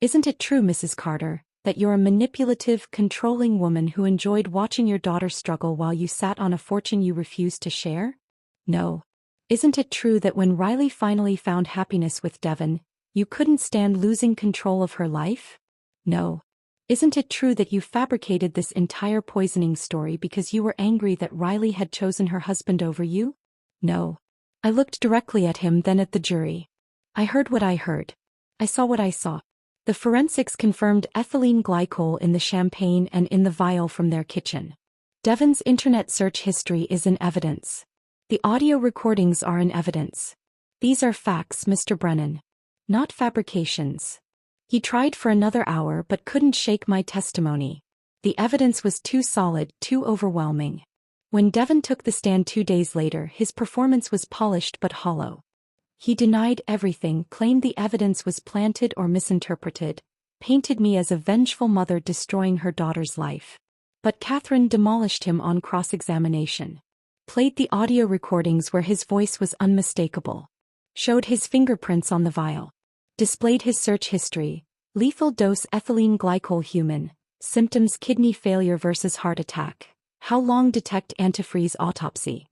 Isn't it true, Mrs. Carter, that you're a manipulative, controlling woman who enjoyed watching your daughter struggle while you sat on a fortune you refused to share? No. Isn't it true that when Riley finally found happiness with Devon, you couldn't stand losing control of her life? No. Isn't it true that you fabricated this entire poisoning story because you were angry that Riley had chosen her husband over you? No. I looked directly at him, then at the jury. I heard what I heard. I saw what I saw. The forensics confirmed ethylene glycol in the champagne and in the vial from their kitchen. Devon's internet search history is in evidence. The audio recordings are in evidence. These are facts, Mr. Brennan. Not fabrications. He tried for another hour but couldn't shake my testimony. The evidence was too solid, too overwhelming. When Devon took the stand 2 days later, his performance was polished but hollow. He denied everything, claimed the evidence was planted or misinterpreted, painted me as a vengeful mother destroying her daughter's life. But Catherine demolished him on cross-examination. Played the audio recordings where his voice was unmistakable. Showed his fingerprints on the vial. Displayed his search history, lethal dose ethylene glycol human, symptoms kidney failure versus heart attack, how long detect antifreeze autopsy.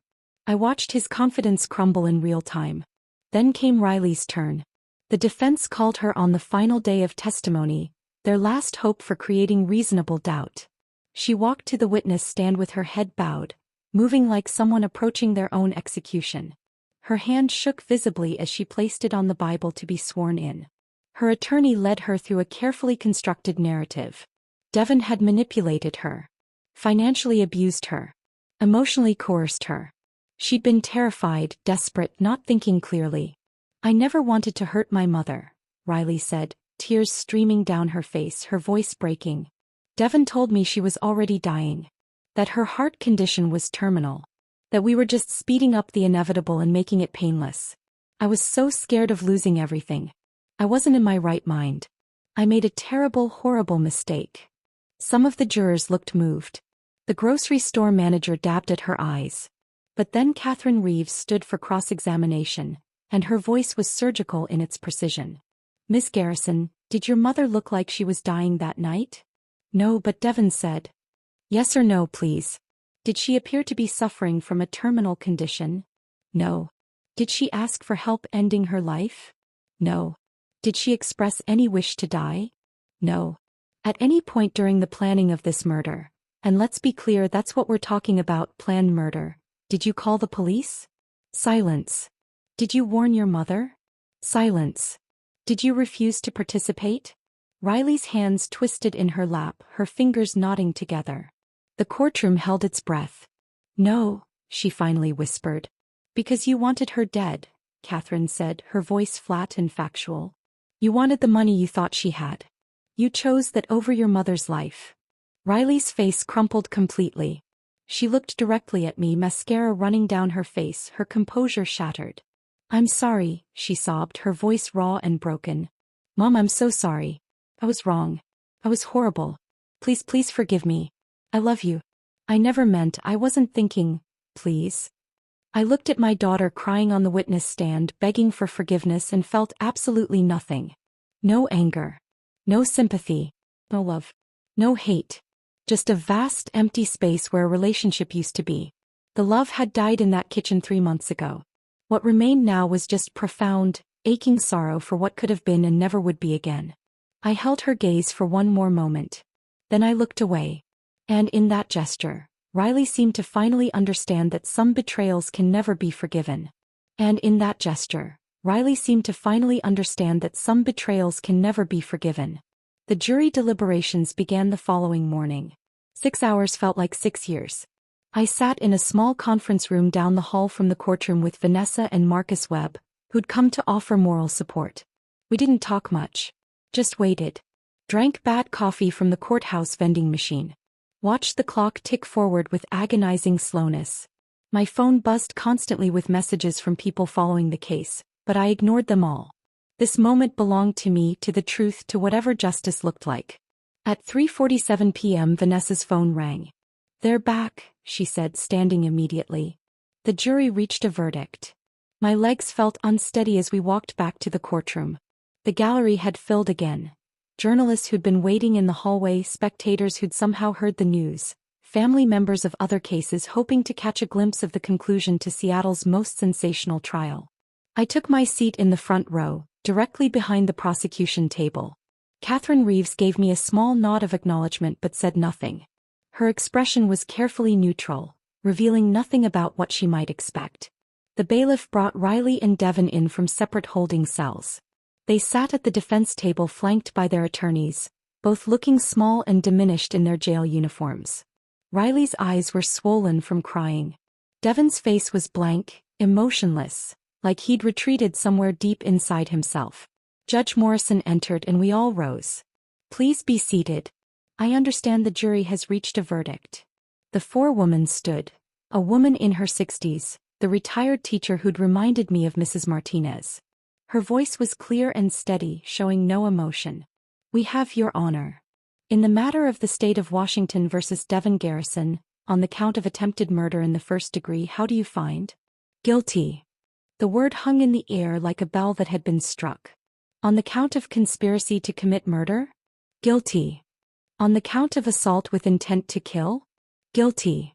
I watched his confidence crumble in real time. Then came Riley's turn. The defense called her on the final day of testimony, their last hope for creating reasonable doubt. She walked to the witness stand with her head bowed, moving like someone approaching their own execution. Her hand shook visibly as she placed it on the Bible to be sworn in. Her attorney led her through a carefully constructed narrative. Devon had manipulated her. Financially abused her. Emotionally coerced her. She'd been terrified, desperate, not thinking clearly. I never wanted to hurt my mother, Riley said, tears streaming down her face, her voice breaking. Devon told me she was already dying. That her heart condition was terminal. That we were just speeding up the inevitable and making it painless. I was so scared of losing everything. I wasn't in my right mind. I made a terrible, horrible mistake. Some of the jurors looked moved. The grocery store manager dabbed at her eyes. But then Catherine Reeves stood for cross-examination, and her voice was surgical in its precision. Miss Garrison, did your mother look like she was dying that night? No, but Devon said. Yes or no, please. Did she appear to be suffering from a terminal condition? No. Did she ask for help ending her life? No. Did she express any wish to die? No. At any point during the planning of this murder, and let's be clear, that's what we're talking about, planned murder, did you call the police? Silence. Did you warn your mother? Silence. Did you refuse to participate? Riley's hands twisted in her lap, her fingers knotting together. The courtroom held its breath. No, she finally whispered. Because you wanted her dead, Catherine said, her voice flat and factual. You wanted the money you thought she had. You chose that over your mother's life. Riley's face crumpled completely. She looked directly at me, mascara running down her face, her composure shattered. I'm sorry, she sobbed, her voice raw and broken. Mom, I'm so sorry. I was wrong. I was horrible. Please, please forgive me. I love you. I never meant, I wasn't thinking, please. I looked at my daughter crying on the witness stand, begging for forgiveness, and felt absolutely nothing. No anger. No sympathy. No love. No hate. Just a vast, empty space where a relationship used to be. The love had died in that kitchen 3 months ago. What remained now was just profound, aching sorrow for what could have been and never would be again. I held her gaze for one more moment. Then I looked away. And in that gesture, Riley seemed to finally understand that some betrayals can never be forgiven. And in that gesture, Riley seemed to finally understand that some betrayals can never be forgiven. The jury deliberations began the following morning. 6 hours felt like 6 years. I sat in a small conference room down the hall from the courtroom with Vanessa and Marcus Webb, who'd come to offer moral support. We didn't talk much. Just waited. Drank bad coffee from the courthouse vending machine. Watched the clock tick forward with agonizing slowness. My phone buzzed constantly with messages from people following the case, but I ignored them all. This moment belonged to me, to the truth, to whatever justice looked like. At 3:47 p.m. Vanessa's phone rang. "They're back," she said, standing immediately. The jury reached a verdict. My legs felt unsteady as we walked back to the courtroom. The gallery had filled again. Journalists who'd been waiting in the hallway, spectators who'd somehow heard the news, family members of other cases hoping to catch a glimpse of the conclusion to Seattle's most sensational trial. I took my seat in the front row, directly behind the prosecution table. Catherine Reeves gave me a small nod of acknowledgement but said nothing. Her expression was carefully neutral, revealing nothing about what she might expect. The bailiff brought Riley and Devon in from separate holding cells. They sat at the defense table flanked by their attorneys, both looking small and diminished in their jail uniforms. Riley's eyes were swollen from crying. Devon's face was blank, emotionless, like he'd retreated somewhere deep inside himself. Judge Morrison entered and we all rose. "Please be seated. I understand the jury has reached a verdict." The forewoman stood. A woman in her 60s, the retired teacher who'd reminded me of Mrs. Martinez. Her voice was clear and steady, showing no emotion. "We have your honor. In the matter of the state of Washington versus Devon Garrison, on the count of attempted murder in the first degree, how do you find?" "Guilty." The word hung in the air like a bell that had been struck. "On the count of conspiracy to commit murder?" "Guilty." "On the count of assault with intent to kill?" "Guilty."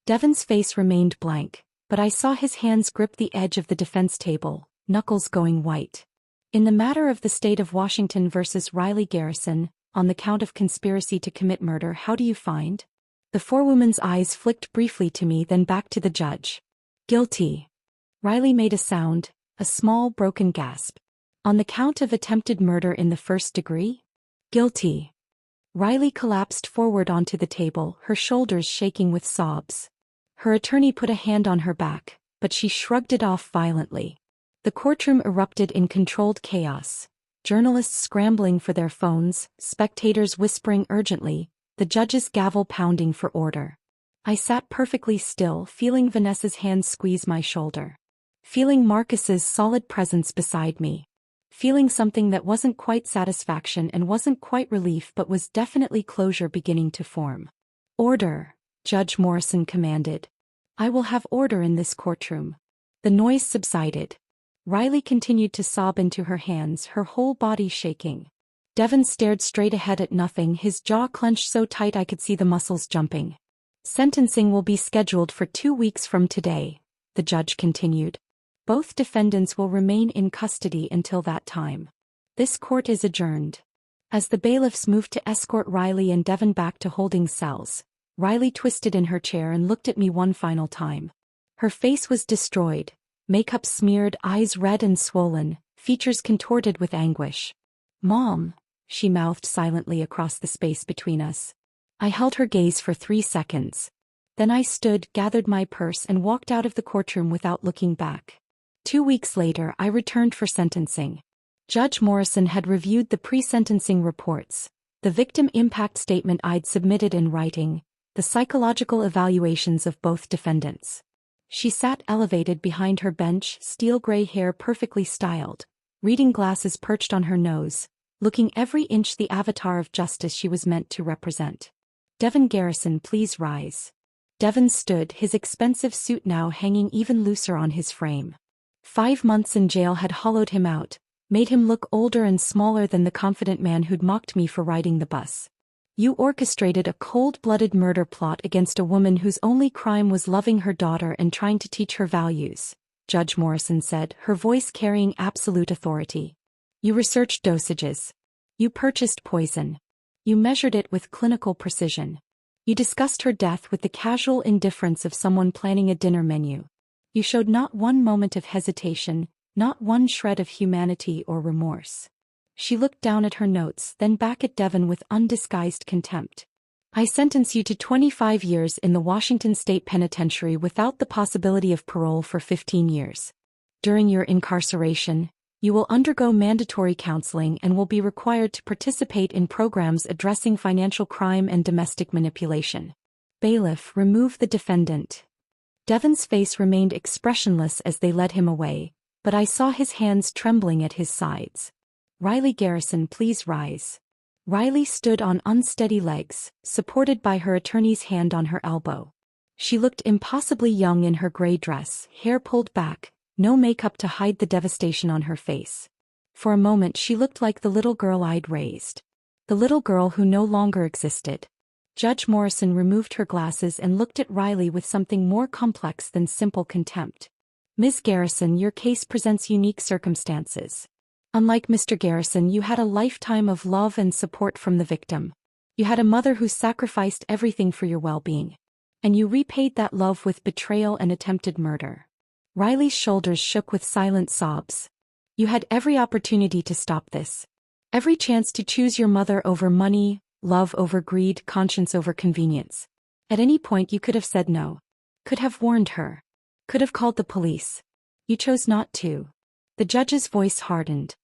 Devon's face remained blank, but I saw his hands grip the edge of the defense table, knuckles going white. "In the matter of the state of Washington versus Riley Garrison, on the count of conspiracy to commit murder, how do you find?" The forewoman's eyes flicked briefly to me, then back to the judge. "Guilty." Riley made a sound, a small broken gasp. "On the count of attempted murder in the first degree?" "Guilty." Riley collapsed forward onto the table, her shoulders shaking with sobs. Her attorney put a hand on her back, but she shrugged it off violently. The courtroom erupted in controlled chaos. Journalists scrambling for their phones, spectators whispering urgently, the judge's gavel pounding for order. I sat perfectly still, feeling Vanessa's hand squeeze my shoulder. Feeling Marcus's solid presence beside me. Feeling something that wasn't quite satisfaction and wasn't quite relief but was definitely closure beginning to form. "Order," Judge Morrison commanded. "I will have order in this courtroom." The noise subsided. Riley continued to sob into her hands, her whole body shaking. Devon stared straight ahead at nothing, his jaw clenched so tight I could see the muscles jumping. "Sentencing will be scheduled for 2 weeks from today," the judge continued. "Both defendants will remain in custody until that time. This court is adjourned." As the bailiffs moved to escort Riley and Devon back to holding cells, Riley twisted in her chair and looked at me one final time. Her face was destroyed. Makeup smeared, eyes red and swollen, features contorted with anguish. "Mom," she mouthed silently across the space between us. I held her gaze for 3 seconds. Then I stood, gathered my purse and walked out of the courtroom without looking back. 2 weeks later I returned for sentencing. Judge Morrison had reviewed the pre-sentencing reports, the victim impact statement I'd submitted in writing, the psychological evaluations of both defendants. She sat elevated behind her bench, steel gray hair perfectly styled, reading glasses perched on her nose, looking every inch the avatar of justice she was meant to represent. "Devon Garrison, please rise." Devon stood, his expensive suit now hanging even looser on his frame. 5 months in jail had hollowed him out, made him look older and smaller than the confident man who'd mocked me for riding the bus. You orchestrated a cold-blooded murder plot against a woman whose only crime was loving her daughter and trying to teach her values, Judge Morrison said, her voice carrying absolute authority. You researched dosages. You purchased poison. You measured it with clinical precision. You discussed her death with the casual indifference of someone planning a dinner menu. You showed not one moment of hesitation, not one shred of humanity or remorse. She looked down at her notes, then back at Devon with undisguised contempt. I sentence you to 25 years in the Washington State Penitentiary without the possibility of parole for 15 years. During your incarceration, you will undergo mandatory counseling and will be required to participate in programs addressing financial crime and domestic manipulation. Bailiff, remove the defendant. Devon's face remained expressionless as they led him away, but I saw his hands trembling at his sides. Riley Garrison, please rise. Riley stood on unsteady legs, supported by her attorney's hand on her elbow. She looked impossibly young in her gray dress, hair pulled back, no makeup to hide the devastation on her face. For a moment she looked like the little girl I'd raised. The little girl who no longer existed. Judge Morrison removed her glasses and looked at Riley with something more complex than simple contempt. Ms. Garrison, your case presents unique circumstances. Unlike Mr. Garrison, you had a lifetime of love and support from the victim. You had a mother who sacrificed everything for your well-being. And you repaid that love with betrayal and attempted murder. Riley's shoulders shook with silent sobs. You had every opportunity to stop this. Every chance to choose your mother over money, love over greed, conscience over convenience. At any point you could have said no. Could have warned her. Could have called the police. You chose not to. The judge's voice hardened.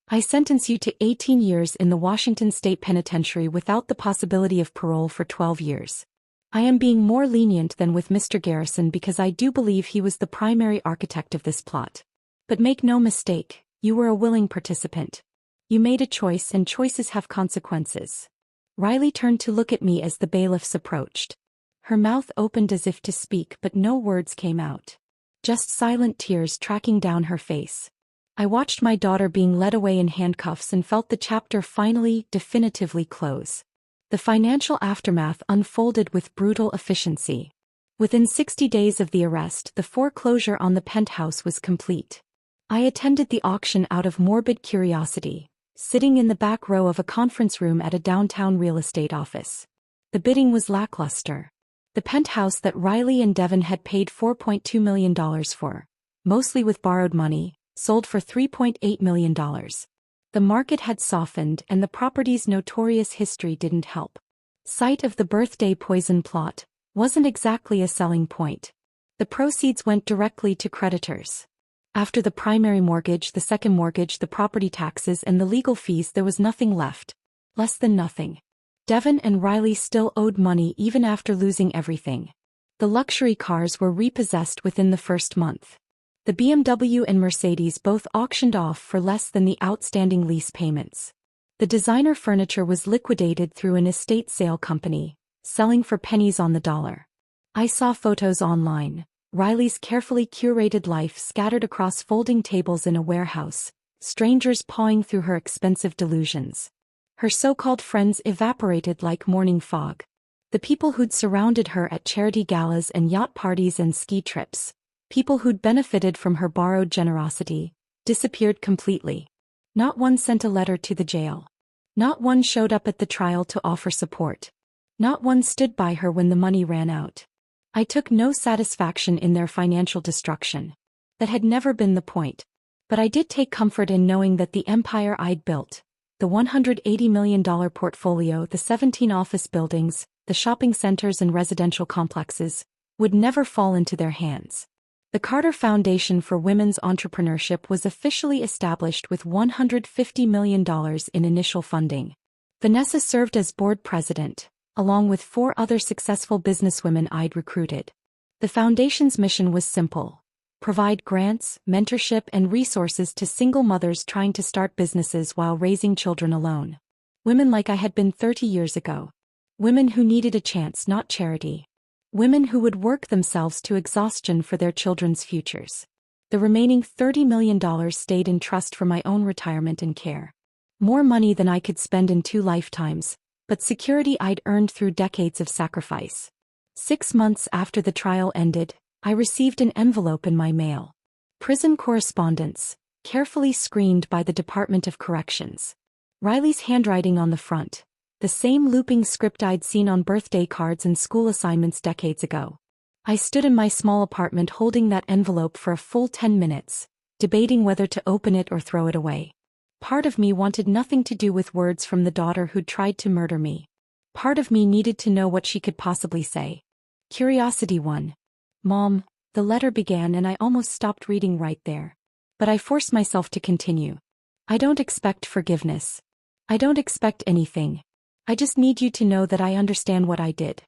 I sentence you to 18 years in the Washington State Penitentiary without the possibility of parole for 12 years. I am being more lenient than with Mr. Garrison because I do believe he was the primary architect of this plot. But make no mistake, you were a willing participant. You made a choice and choices have consequences. Riley turned to look at me as the bailiffs approached. Her mouth opened as if to speak but no words came out. Just silent tears tracking down her face. I watched my daughter being led away in handcuffs and felt the chapter finally, definitively close. The financial aftermath unfolded with brutal efficiency. Within 60 days of the arrest, the foreclosure on the penthouse was complete. I attended the auction out of morbid curiosity, sitting in the back row of a conference room at a downtown real estate office. The bidding was lackluster. The penthouse that Riley and Devon had paid $4.2 million for, mostly with borrowed money, sold for $3.8 million. The market had softened and the property's notorious history didn't help. Sight of the birthday poison plot wasn't exactly a selling point. The proceeds went directly to creditors. After the primary mortgage, the second mortgage, the property taxes and the legal fees, there was nothing left. Less than nothing. Devon and Riley still owed money even after losing everything. The luxury cars were repossessed within the first month. The BMW and Mercedes both auctioned off for less than the outstanding lease payments. The designer furniture was liquidated through an estate sale company, selling for pennies on the dollar. I saw photos online. Riley's carefully curated life scattered across folding tables in a warehouse, strangers pawing through her expensive delusions. Her so-called friends evaporated like morning fog. The people who'd surrounded her at charity galas and yacht parties and ski trips, people who'd benefited from her borrowed generosity, disappeared completely. Not one sent a letter to the jail. Not one showed up at the trial to offer support. Not one stood by her when the money ran out. I took no satisfaction in their financial destruction. That had never been the point. But I did take comfort in knowing that the empire I'd built, the $180 million portfolio, the 17 office buildings, the shopping centers and residential complexes, would never fall into their hands. The Carter Foundation for Women's Entrepreneurship was officially established with $150 million in initial funding. Vanessa served as board president, along with 4 other successful businesswomen I'd recruited. The foundation's mission was simple: provide grants, mentorship, and resources to single mothers trying to start businesses while raising children alone. Women like I had been 30 years ago. Women who needed a chance, not charity. Women who would work themselves to exhaustion for their children's futures. The remaining $30 million stayed in trust for my own retirement and care. More money than I could spend in 2 lifetimes, but security I'd earned through decades of sacrifice. 6 months after the trial ended, I received an envelope in my mail. Prison correspondence, carefully screened by the Department of Corrections. Riley's handwriting on the front, the same looping script I'd seen on birthday cards and school assignments decades ago. I stood in my small apartment holding that envelope for a full 10 minutes, debating whether to open it or throw it away. Part of me wanted nothing to do with words from the daughter who'd tried to murder me. Part of me needed to know what she could possibly say. Curiosity won. "Mom," the letter began, and I almost stopped reading right there. But I forced myself to continue. "I don't expect forgiveness. I don't expect anything. I just need you to know that I understand what I did.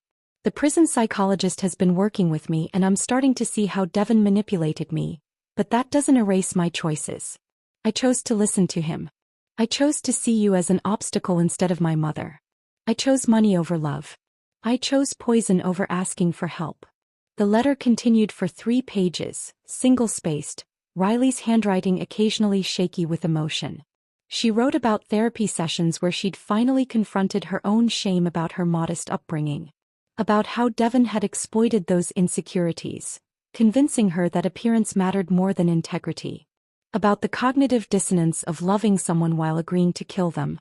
The prison psychologist has been working with me, and I'm starting to see how Devin manipulated me, but that doesn't erase my choices. I chose to listen to him. I chose to see you as an obstacle instead of my mother. I chose money over love. I chose poison over asking for help." The letter continued for 3 pages, single-spaced, Riley's handwriting occasionally shaky with emotion. She wrote about therapy sessions where she'd finally confronted her own shame about her modest upbringing. About how Devin had exploited those insecurities, convincing her that appearance mattered more than integrity. About the cognitive dissonance of loving someone while agreeing to kill them.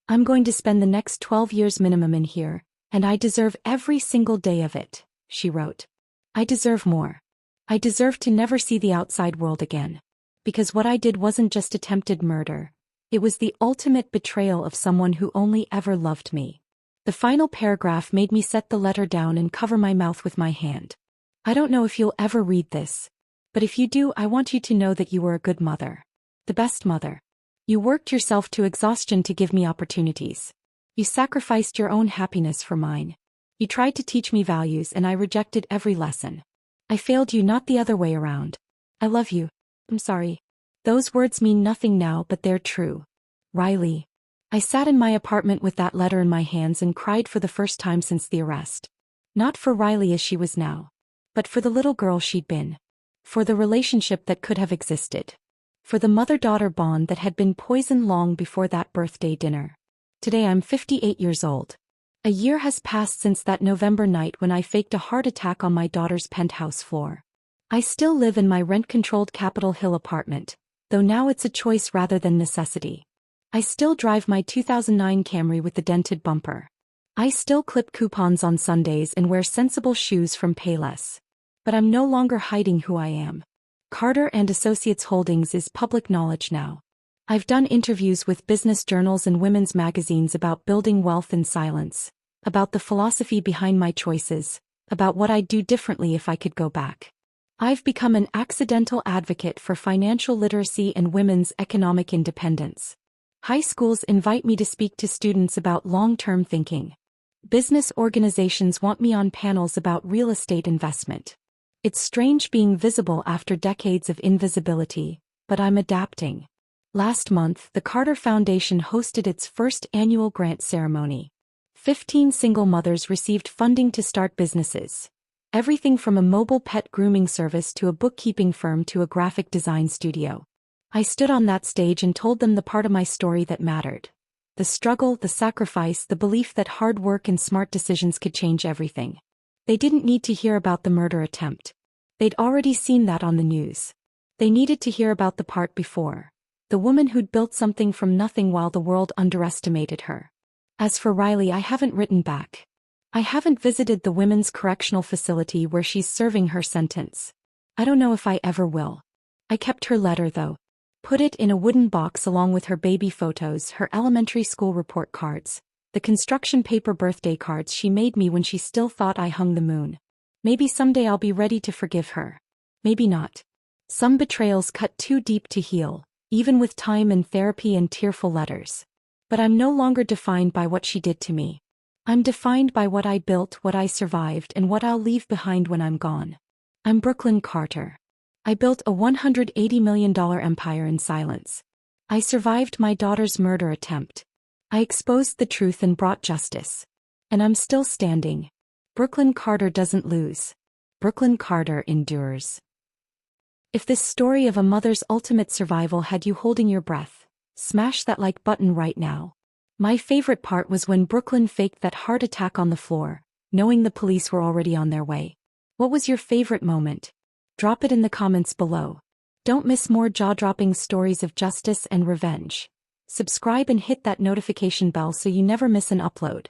"I'm going to spend the next 12 years minimum in here, and I deserve every single day of it," she wrote. "I deserve more. I deserve to never see the outside world again. Because what I did wasn't just attempted murder. It was the ultimate betrayal of someone who only ever loved me." The final paragraph made me set the letter down and cover my mouth with my hand. "I don't know if you'll ever read this. But if you do, I want you to know that you were a good mother. The best mother. You worked yourself to exhaustion to give me opportunities. You sacrificed your own happiness for mine. You tried to teach me values, and I rejected every lesson. I failed you, not the other way around. I love you. I'm sorry." Those words mean nothing now, but they're true. Riley. I sat in my apartment with that letter in my hands and cried for the first time since the arrest. Not for Riley as she was now, but for the little girl she'd been. For the relationship that could have existed. For the mother-daughter bond that had been poisoned long before that birthday dinner. Today I'm 58 years old. A year has passed since that November night when I faked a heart attack on my daughter's penthouse floor. I still live in my rent-controlled Capitol Hill apartment, though now it's a choice rather than necessity. I still drive my 2009 Camry with the dented bumper. I still clip coupons on Sundays and wear sensible shoes from Payless. But I'm no longer hiding who I am. Carter and Associates Holdings is public knowledge now. I've done interviews with business journals and women's magazines about building wealth in silence, about the philosophy behind my choices, about what I'd do differently if I could go back. I've become an accidental advocate for financial literacy and women's economic independence. High schools invite me to speak to students about long-term thinking. Business organizations want me on panels about real estate investment. It's strange being visible after decades of invisibility, but I'm adapting. Last month, the Carter Foundation hosted its first annual grant ceremony. 15 single mothers received funding to start businesses. Everything from a mobile pet grooming service to a bookkeeping firm to a graphic design studio. I stood on that stage and told them the part of my story that mattered. The struggle, the sacrifice, the belief that hard work and smart decisions could change everything. They didn't need to hear about the murder attempt. They'd already seen that on the news. They needed to hear about the part before. The woman who'd built something from nothing while the world underestimated her. As for Riley, I haven't written back. I haven't visited the women's correctional facility where she's serving her sentence. I don't know if I ever will. I kept her letter though. Put it in a wooden box along with her baby photos, her elementary school report cards, the construction paper birthday cards she made me when she still thought I hung the moon. Maybe someday I'll be ready to forgive her. Maybe not. Some betrayals cut too deep to heal, even with time and therapy and tearful letters. But I'm no longer defined by what she did to me. I'm defined by what I built, what I survived, and what I'll leave behind when I'm gone. I'm Brooklyn Carter. I built a $180 million empire in silence. I survived my daughter's murder attempt. I exposed the truth and brought justice. And I'm still standing. Brooklyn Carter doesn't lose. Brooklyn Carter endures. If this story of a mother's ultimate survival had you holding your breath, smash that like button right now. My favorite part was when Brooklyn faked that heart attack on the floor, knowing the police were already on their way. What was your favorite moment? Drop it in the comments below. Don't miss more jaw-dropping stories of justice and revenge. Subscribe and hit that notification bell so you never miss an upload.